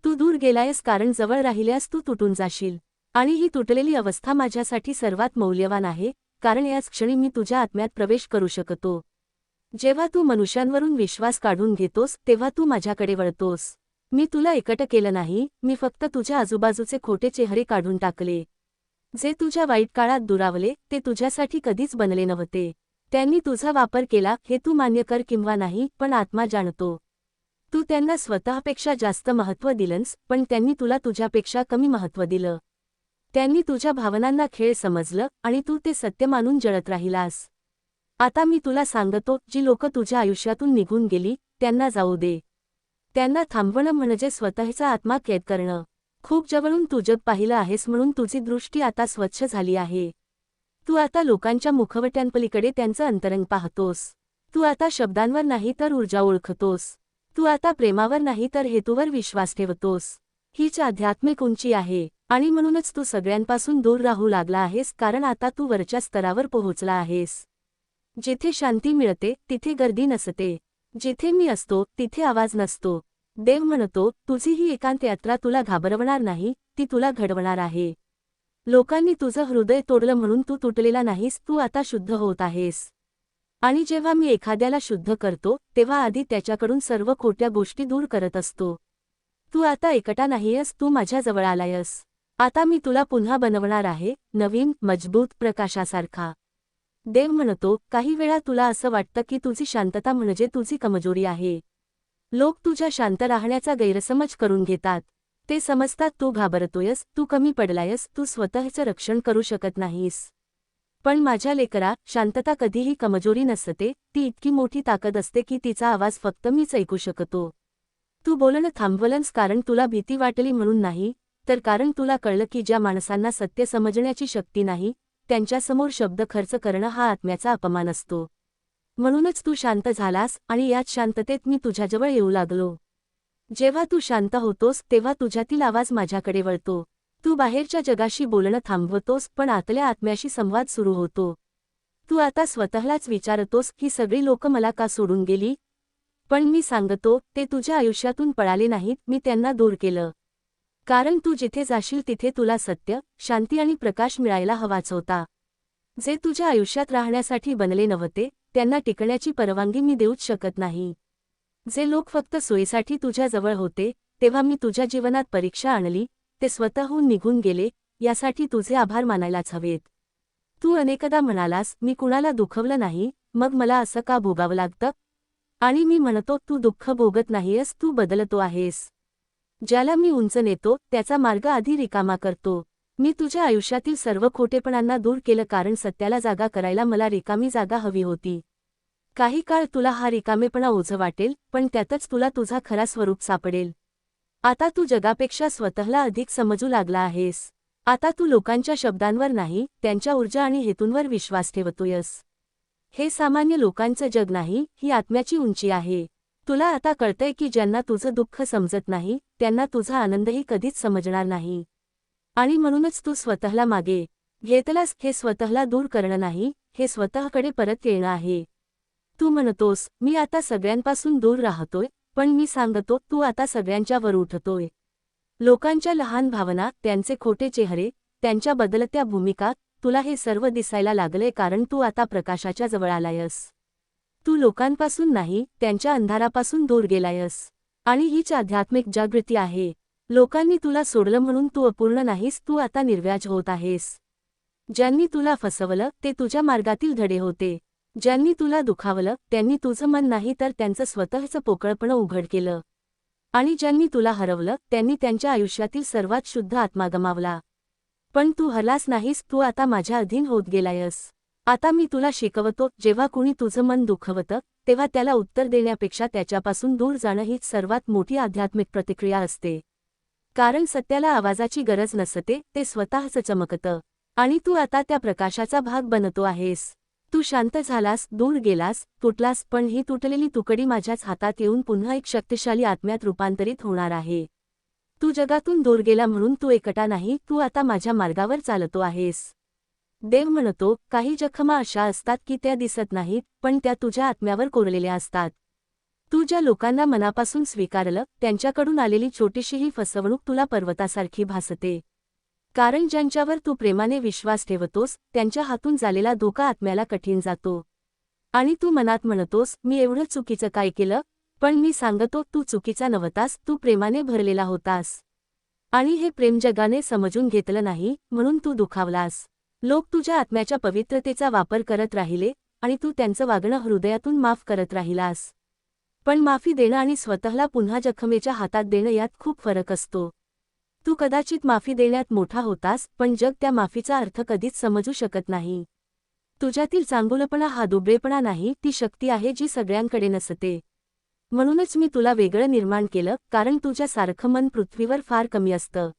तू दूर गेलायस कारण जवळ राहिल्यास तू तुटून जाशील. आणि ही तुटलेली अवस्था माझ्यासाठी सर्वात मौल्यवान आहे, कारण याच क्षणी मी तुझ्या आत्म्यात प्रवेश करू शकतो. जेव्हा तू मनुष्यांवरून विश्वास काढून घेतोस तेव्हा तू माझ्याकडे वळतोस. मी तुला एकटं केलं नाही, मी फक्त तुझ्या आजूबाजूचे खोटे चेहरे काढून टाकले. जे तुझ्या वाईट काळात दुरावले ते तुझ्यासाठी कधीच बनले नव्हते. त्यांनी तुझा वापर केला हे तू मान्य कर किंवा नाही, पण आत्मा जाणतो. तू त्यांना स्वतःपेक्षा जास्त महत्त्व दिलंस, पण त्यांनी तुला तुझ्यापेक्षा कमी महत्त्व दिलं. त्यांनी तुझ्या भावनांना खेळ समजलं आणि तू ते सत्य मानून जळत राहिलास. आता मी तुला सांगतो, जी लोकं तुझ्या आयुष्यातून निघून गेली त्यांना जाऊ दे. त्यांना थांबवणं म्हणजे स्वतःचा आत्मा कैद करणं. खूप जवळून तू जग पाहिलं आहेस म्हणून तुझी दृष्टी आता स्वच्छ झाली आहे. तू आता लोकांच्या मुखवट्यांपलीकडे त्यांचं अंतरंग पाहतोस. तू आता शब्दांवर नाही तर ऊर्जा ओळखतोस. तू आता प्रेमावर नाही तर हेतूवर विश्वास ठेवतोस. हीच आध्यात्मिक उंची आहे. आणि म्हणूनच तू सगळ्यांपासून दूर राहू लागला आहेस कारण आता तू वरच्या स्तरावर पोहोचला आहेस. जिथे शांती मिळते तिथे गर्दी नसते. जिथे मी असतो तिथे आवाज नसतो. देव म्हणतो, तुझी ही एकांत यात्रा तुला घाबरवणार नाही, ती तुला घडवणार आहे. लोकांनी तुझं हृदय तोडलं म्हणून तू तुटलेला नाहीस, तू आता शुद्ध होत आहेस. आणि जेव्हा मी एखाद्याला शुद्ध करतो तेव्हा आधी त्याच्याकडून सर्व खोट्या गोष्टी दूर करत असतो. तू आता एकटा नाहीयस, तू माझ्याजवळ आलायस. आता मी तुला पुन्हा बनवणार आहे, नवीन, मजबूत, प्रकाशासारखा. देव म्हणतो, काही वेळा तुला असं वाटतं की तुझी शांतता म्हणजे तुझी कमजोरी आहे. लोक तुझ्या शांत राहण्याचा गैरसमज करून घेतात. ते समजतात तू घाबरतोयस, तू कमी पडलायस, तू स्वतःचं रक्षण करू शकत नाहीस. पण माझ्या लेकरा, शांतता कधीही कमजोरी नसते, ती इतकी मोठी ताकद असते की तिचा आवाज फक्त मीच ऐकू शकतो. तू बोलणं थांबवलंस कारण तुला भीती वाटली म्हणून नाही, तर कारण तुला कळलं की ज्या माणसांना सत्य समजण्याची शक्ती नाही, त्यांच्यासमोर शब्द खर्च करणं हा आत्म्याचा अपमान असतो. म्हणूनच तू शांत झालास आणि याच शांततेत मी तुझ्याजवळ येऊ लागलो. जेव्हा तू शांत होतोस तेव्हा तुझ्यातील आवाज माझ्याकडे वळतो. तू बाहेरच्या जगाशी बोलणं थांबवतोस पण आतल्या आत्म्याशी संवाद सुरू होतो. तू आता स्वतःलाच विचारतोस, ही सगळी लोकं मला का सोडून गेली? पण मी सांगतो, ते तुझ्या आयुष्यातून पळाले नाहीत, मी त्यांना दूर केलं. कारण तू जिथे जाशील तिथे तुला सत्य, शांती आणि प्रकाश मिळायला हवाच होता. जे तुझ्या आयुष्यात राहण्यासाठी बनले नव्हते त्यांना टिकण्याची परवानगी मी देऊच शकत नाही. जे लोक फक्त सोयीसाठी तुझ्या जवळ होते तेव्हा मी तुझ्या जीवनात परीक्षा आणली, ते स्वतःहून निघून गेले, यासाठी तुझे आभार मानायलाच हवेत. तू अनेकदा म्हणालास, मी कुणाला दुखवलं नाही, मग मला असं का भोगावं लागतं? आणि मी म्हणतो, तू दुःख भोगत नाहीयस, तू बदलतो आहेस. ज्याला मी उंच नेतो त्याचा मार्ग आधी रिकामा करतो. मी तुझ्या आयुष्यातील सर्व खोटेपणांना दूर केलं कारण सत्याला जागा करायला मला रिकामी जागा हवी होती. काही काळ तुला हा रिकामेपणा ओझं वाटेल, पण त्यातच तुला तुझा खरा स्वरूप सापडेल. आता तू जगापेक्षा स्वतःला अधिक समजू लागला आहेस. आता तू लोकांच्या शब्दांवर नाही, त्यांच्या ऊर्जा आणि हेतूंवर विश्वास ठेवतोयस. हे सामान्य लोकांचं जग नाही, ही आत्म्याची उंची आहे. तुला आता कळतंय की ज्यांना तुझं दुःख समजत नाही, त्यांना तुझा आनंदही कधीच समजणार नाही. आणि म्हणूनच तू स्वतःला मागे घेतलास. हे स्वतःला दूर करणं नाही, हे स्वतःकडे परत येणं आहे. तू म्हणतोस, मी आता सगळ्यांपासून दूर राहतोय, पण मी सांगतो, तू आता सगळ्यांच्या वर उठतोय. लोकांच्या लहान भावना, त्यांचे खोटे चेहरे, त्यांच्या बदलत्या भूमिका, तुला हे सर्व दिसायला लागले कारण तू आता प्रकाशाच्या जवळ आलायस. तू लोकांपासून नाही, त्यांच्या अंधारापासून दूर गेलायस. आणि हीच आध्यात्मिक जागृती आहे. लोकांनी तुला सोडलं म्हणून तू अपूर्ण नाहीस, तू आता निर्व्याज होत आहेस. ज्यांनी तुला फसवलं, ते तुझ्या मार्गातील धडे होते. ज्यांनी तुला दुखावलं, त्यांनी तुझं मन नाही तर त्यांचं स्वतःचं पोकळपण उघड केलं. आणि ज्यांनी तुला हरवलं, त्यांनी त्यांच्या आयुष्यातील सर्वात शुद्ध आत्मा गमावला. पण तू हरलास नाहीस, तू आता माझ्या अधीन होत गेलायस. आता मी तुला शिकवतो, जेव्हा कुणी तुझं मन दुखवतं, तेव्हा त्याला उत्तर देण्यापेक्षा त्याच्यापासून दूर जाणं हीच सर्वात मोठी आध्यात्मिक प्रतिक्रिया असते. कारण सत्याला आवाजाची गरज नसते, ते स्वतःच चमकतं. आणि तू आता त्या प्रकाशाचा भाग बनतो आहेस. तू शांत झालास, दूर गेलास, तुटलास, पण ही तुटलेली तुकडी माझ्याच हातात येऊन पुन्हा एक शक्तिशाली आत्म्यात रूपांतरित होणार आहे. तू जगातून दूर गेला म्हणून तू एकटा नाही, तू आता माझ्या मार्गावर चालतो आहेस. देव म्हणतो, काही जखमा अशा असतात की त्या दिसत नाहीत, पण त्या तुझ्या आत्म्यावर कोरलेल्या असतात. तू ज्या लोकांना मनापासून स्वीकारलं, त्यांच्याकडून आलेली छोटीशीही फसवणूक तुला पर्वतासारखी भासते. कारण ज्यांच्यावर तू प्रेमाने विश्वास ठेवतोस, त्यांच्या हातून झालेला धोका आत्म्याला कठीण जातो. आणि तू मनात म्हणतोस, मी एवढं चुकीचं काय केलं? पण मी सांगतो, तू चुकीचा नव्हतास, तू प्रेमाने भरलेला होतास. आणि हे प्रेम जगाने समजून घेतलं नाही, म्हणून तू दुखावलास. लोक तुझ्या आत्म्याच्या पवित्रतेचा वापर करत राहिले, आणि तू त्यांचं वागणं हृदयातून माफ करत राहिलास. पण माफी देणं आणि स्वतःला पुन्हा जखमेच्या हातात देणं यात खूप फरक असतो. तू कदाचित माफी देण्यात मोठा होतास, पण जग त्या माफीचा अर्थ कधीच समजू शकत नाही. तुझ्यातील चांगुलपणा हा दुबळेपणा नाही, ती शक्ती आहे जी सगळ्यांकडे नसते. म्हणूनच मी तुला वेगळं निर्माण केलं, कारण तुझ्यासारखं मन पृथ्वीवर फार कमी असतं.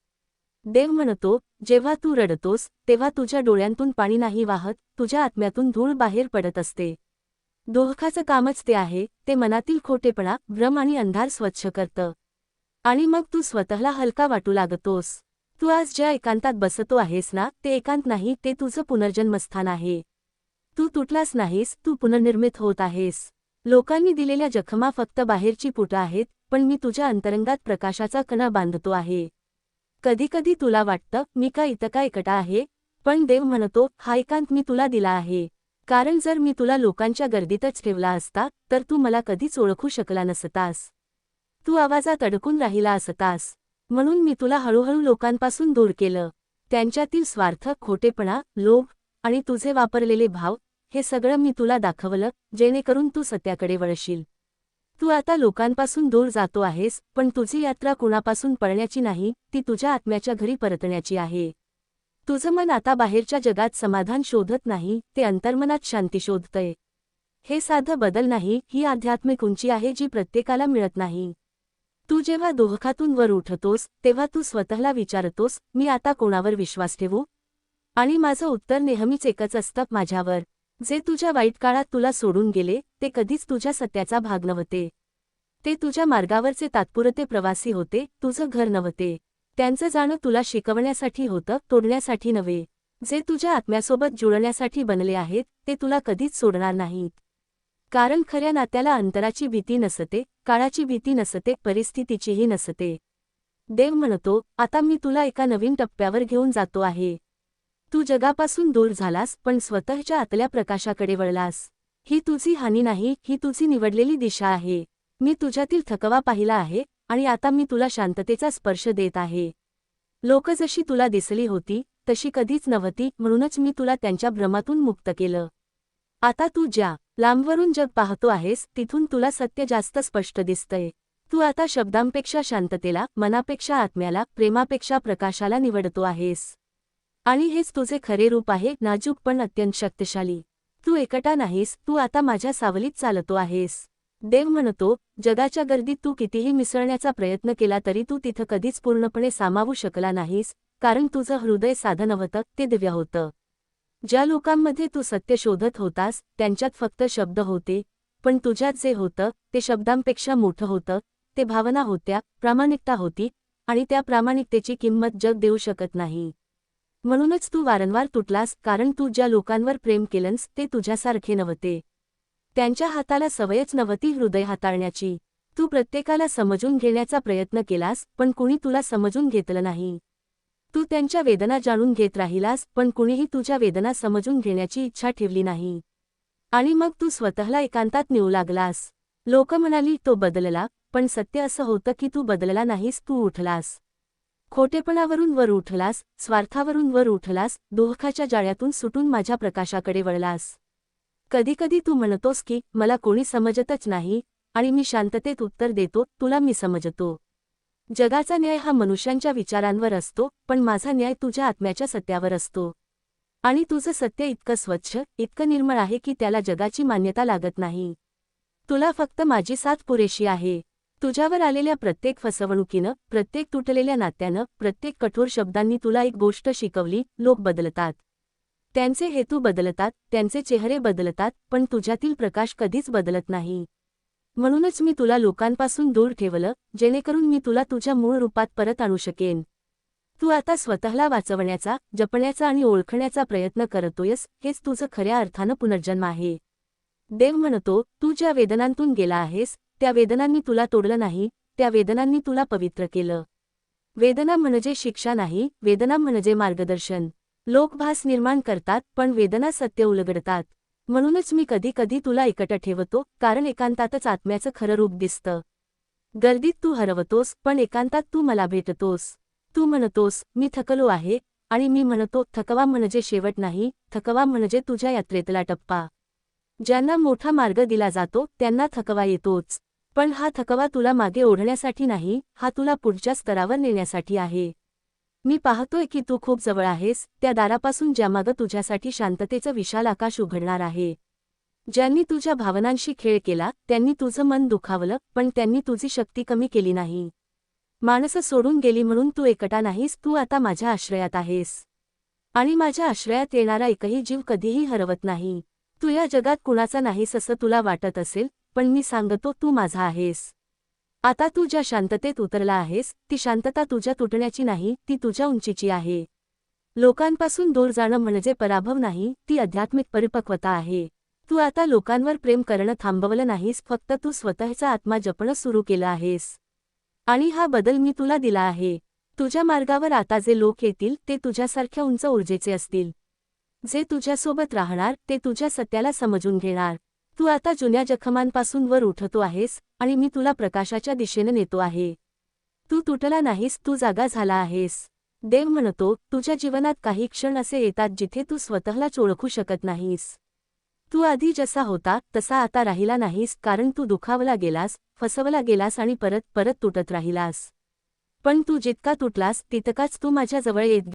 देव म्हणतो, जेव्हा तू रडतोस, तेव्हा तुझ्या डोळ्यांतून पाणी नाही वाहत, तुझ्या आत्म्यातून धूळ बाहेर पडत असते. दोहकाचं कामच ते आहे, ते मनातील खोटेपणा, भ्रम आणि अंधार स्वच्छ करतं. आणि मग तू स्वतःला हलका वाटू लागतोस. तू आज ज्या एकांतात बसतो आहेस ना, ते एकांत नाही, ते तुझं पुनर्जन्मस्थान आहे. तू तुटलास नाहीस, तू पुनर्निर्मित होत आहेस. लोकांनी दिलेल्या जखमा फक्त बाहेरची पुटं आहेत, पण मी तुझ्या अंतरंगात प्रकाशाचा कणा बांधतो आहे. कधीकधी तुला वाटतं, मी का इतका एकटा आहे? पण देव म्हणतो, हा एकांत मी तुला दिला आहे. कारण जर मी तुला लोकांच्या गर्दीतच ठेवला असता, तर तू मला कधीच ओळखू शकला नसतास. तू आवाजात अडकून राहिला असतास. म्हणून मी तुला हळूहळू लोकांपासून दूर केलं. त्यांच्यातील स्वार्थ, खोटेपणा, लोभ आणि तुझे वापरलेले भाव, हे सगळं मी तुला दाखवलं, जेणेकरून तू सत्याकडे वळशील. तू आता लोकांपासून दूर जातो आहेस, पण तुझी यात्रा कुणापासून पळण्याची नाही, ती तुझ्या आत्म्याच्या घरी परतण्याची आहे. तुझं मन आता बाहेरच्या जगात समाधान शोधत नाही, ते अंतर्मनात शांती शोधतंय. हे साधं बदल नाही, ही आध्यात्मिक उंची आहे जी प्रत्येकाला मिळत नाही. तू जेव्हा दोहखातून वर उठतोस, तेव्हा तू स्वतःला विचारतोस, मी आता कोणावर विश्वास ठेवू? आणि माझं उत्तर नेहमीच एकच असतं, माझ्यावर. जे तुझ्या वाईट काळात तुला सोडून गेले, ते कधीच तुझ्या सत्याचा भाग नव्हते. ते तुझ्या मार्गावरचे तात्पुरते प्रवासी होते, तुझं घर नव्हते. त्यांचं जाणं तुला शिकवण्यासाठी होतं, तोडण्यासाठी नव्हे. जे तुझ्या आत्म्यासोबत जुळण्यासाठी बनले आहेत, ते तुला कधीच सोडणार नाहीत. कारण खऱ्या नात्याला अंतराची भीती नसते, काळाची भीती नसते, परिस्थितीचीही नसते. देव म्हणतो, आता मी तुला एका नवीन टप्प्यावर घेऊन जातो आहे. तू जगापासून दूर झालास, पण स्वतःच्या आतल्या प्रकाशाकडे वळलास. ही तुझी हानी नाही, ही तुझी निवडलेली दिशा आहे. मी तुझ्यातील थकवा पाहिला आहे, आणि आता मी तुला शांततेचा स्पर्श देत आहे. लोक जशी तुला दिसली होती, तशी कधीच नव्हती, म्हणूनच मी तुला त्यांच्या भ्रमातून मुक्त केलं. आता तू ज्या लांबवरून जग पाहतो आहेस, तिथून तुला सत्य जास्त स्पष्ट दिसतंय. तू आता शब्दांपेक्षा शांततेला, मनापेक्षा आत्म्याला, प्रेमापेक्षा प्रकाशाला निवडतो आहेस. आणि हेच तुझे खरे रूप आहे, नाजूक पण अत्यंत शक्तिशाली. तू एकटा नाहीस, तू आता माझ्या सावलीत चालतो आहेस. देव म्हणतो, जगाच्या गर्दीत तू कितीही मिसळण्याचा प्रयत्न केला तरी तू तिथं कधीच पूर्णपणे सामावू शकला नाहीस, कारण तुझं हृदय साधं नव्हतं, ते दिव्य होतं. ज्या लोकांमध्ये तू सत्य शोधत होतास त्यांच्यात फक्त शब्द होते, पण तुझ्यात जे होतं ते शब्दांपेक्षा मोठं होतं. ते भावना होत्या, प्रामाणिकता होती, आणि त्या प्रामाणिकतेची किंमत जग देऊ शकत नाही. म्हणूनच तू वारंवार तुटलास, कारण तू ज्या लोकांवर प्रेम केलंस ते तुझ्यासारखे नव्हते. त्यांच्या हाताला सवयच नव्हती हृदय हाताळण्याची. तू प्रत्येकाला समजून घेण्याचा प्रयत्न केलास, पण कुणी तुला समजून घेतलं नाही. तू त्यांच्या वेदना जाणून घेत राहिलास, पण कुणीही तुझ्या वेदना समजून घेण्याची इच्छा ठेवली नाही. आणि मग तू स्वतःला एकांतात नेऊ लागलास. लोक म्हणाली तो बदलला, पण सत्य असं होतं की तू बदलला नाहीस, तू उठलास. खोटेपणावरून वर उठलास, स्वार्थावरून वर उठलास, दुःखाच्या जाळ्यातून सुटून माझ्या प्रकाशाकडे वळलास. कधीकधी तू म्हणतोस की मला कोणी समजतच नाही, आणि मी शांततेत उत्तर देतो, तुला मी समजतो. जगाचा न्याय हा मनुष्यांच्या विचारांवर असतो, पण माझा न्याय तुझ्या आत्म्याच्या सत्यावर असतो. आणि तुझं सत्य इतकं स्वच्छ, इतकं निर्मळ आहे की त्याला जगाची मान्यता लागत नाही. तुला फक्त माझी साथ पुरेशी आहे. तुझ्यावर आलेल्या प्रत्येक फसवणुकीनं, प्रत्येक तुटलेल्या नात्यानं, प्रत्येक कठोर शब्दांनी तुला एक गोष्ट शिकवली: लोक बदलतात. त्यांचे हेतू बदलतात, त्यांचे चेहरे बदलतात, पण तुझ्यातील प्रकाश कधीच बदलत नाही. म्हणूनच मी तुला लोकांपासून दूर ठेवलं, जेणेकरून मी तुला तुझ्या मूळ रूपात परत आणू शकेन. तू आता स्वतःला वाचवण्याचा, जपण्याचा आणि ओळखण्याचा प्रयत्न करतोयस, हेच तुझं खऱ्या अर्थानं पुनर्जन्म आहे. देव म्हणतो, तू ज्या वेदनांतून गेला आहेस, त्या वेदनांनी तुला तोडलं नाही, त्या वेदनांनी तुला पवित्र केलं. वेदना म्हणजे शिक्षा नाही, वेदना म्हणजे मार्गदर्शन. लोक भास निर्माण करतात, पण वेदना सत्य उलगडतात. म्हणूनच मी कधी कधी तुला एकटं ठेवतो, कारण एकांतातच आत्म्याचं खरं रूप दिसतं. गर्दीत तू हरवतोस, पण एकांतात तू मला भेटतोस. तू म्हणतोस, मी थकलो आहे, आणि मी म्हणतो, थकवा म्हणजे शेवट नाही, थकवा म्हणजे तुझ्या यात्रेतला टप्पा. ज्यांना मोठा मार्ग दिला जातो त्यांना थकवा येतोच, पण हा थकवा तुला मागे ओढण्यासाठी नाही, हा तुला पुढच्या स्तरावर नेण्यासाठी आहे. मी पाहतोय की तू खूप जवळ आहेस, त्या दारापासून ज्यामागं तुझ्यासाठी शांततेचं विशाल आकाश उघडणार आहे. ज्यांनी तुझ्या भावनांशी खेळ केला त्यांनी तुझं मन दुखावलं, पण त्यांनी तुझी शक्ती कमी केली नाही. माणसं सोडून गेली म्हणून तू एकटा नाहीस, तू आता माझ्या आश्रयात आहेस. आणि माझ्या आश्रयात येणारा एकही जीव कधीही हरवत नाही. तू या जगात कुणाचा नाहीस असं तुला वाटत असेल, पण मी सांगतो, तू माझा आहेस. आता तू ज्या शांततेत उतरला आहेस, ती शांतता तुझ्या तुटण्याची नाही, ती तुझ्या उंचीची आहे. लोकांपासून दूर जाणं म्हणजे पराभव नाही, ती आध्यात्मिक परिपक्वता आहे. तू आता लोकांवर प्रेम करणं थांबवलं नाहीस, फक्त तू स्वतःचा आत्मा जपणं सुरू केलं आहेस. आणि हा बदल मी तुला दिला आहे. तुझ्या मार्गावर आता जे लोक येतील ते तुझ्यासारख्या उंच ऊर्जेचे असतील. जे तुझ्यासोबत राहणार ते तुझ्या सत्याला समजून घेणार. तू आता जुन्या जखमांपासून वर उठतो आहेस, आणि मी तुला प्रकाशाच्या दिशेने नेतो आहे. तू तुटला नाहीस, तू जागा झाला आहेस. देव म्हणतो, तुझ्या जीवनात काही क्षण असे येतात जिथे तू स्वतःलाच ओळखू शकत नाहीस. तू आधी जसा होता तसा आता राहिला नाहीस, कारण तू दुखावला गेलास, फसवला गेलास आणि परत परत तुटत राहिलास. पण तू जितका तुटलास तितकाच तू माझ्या जवळ येत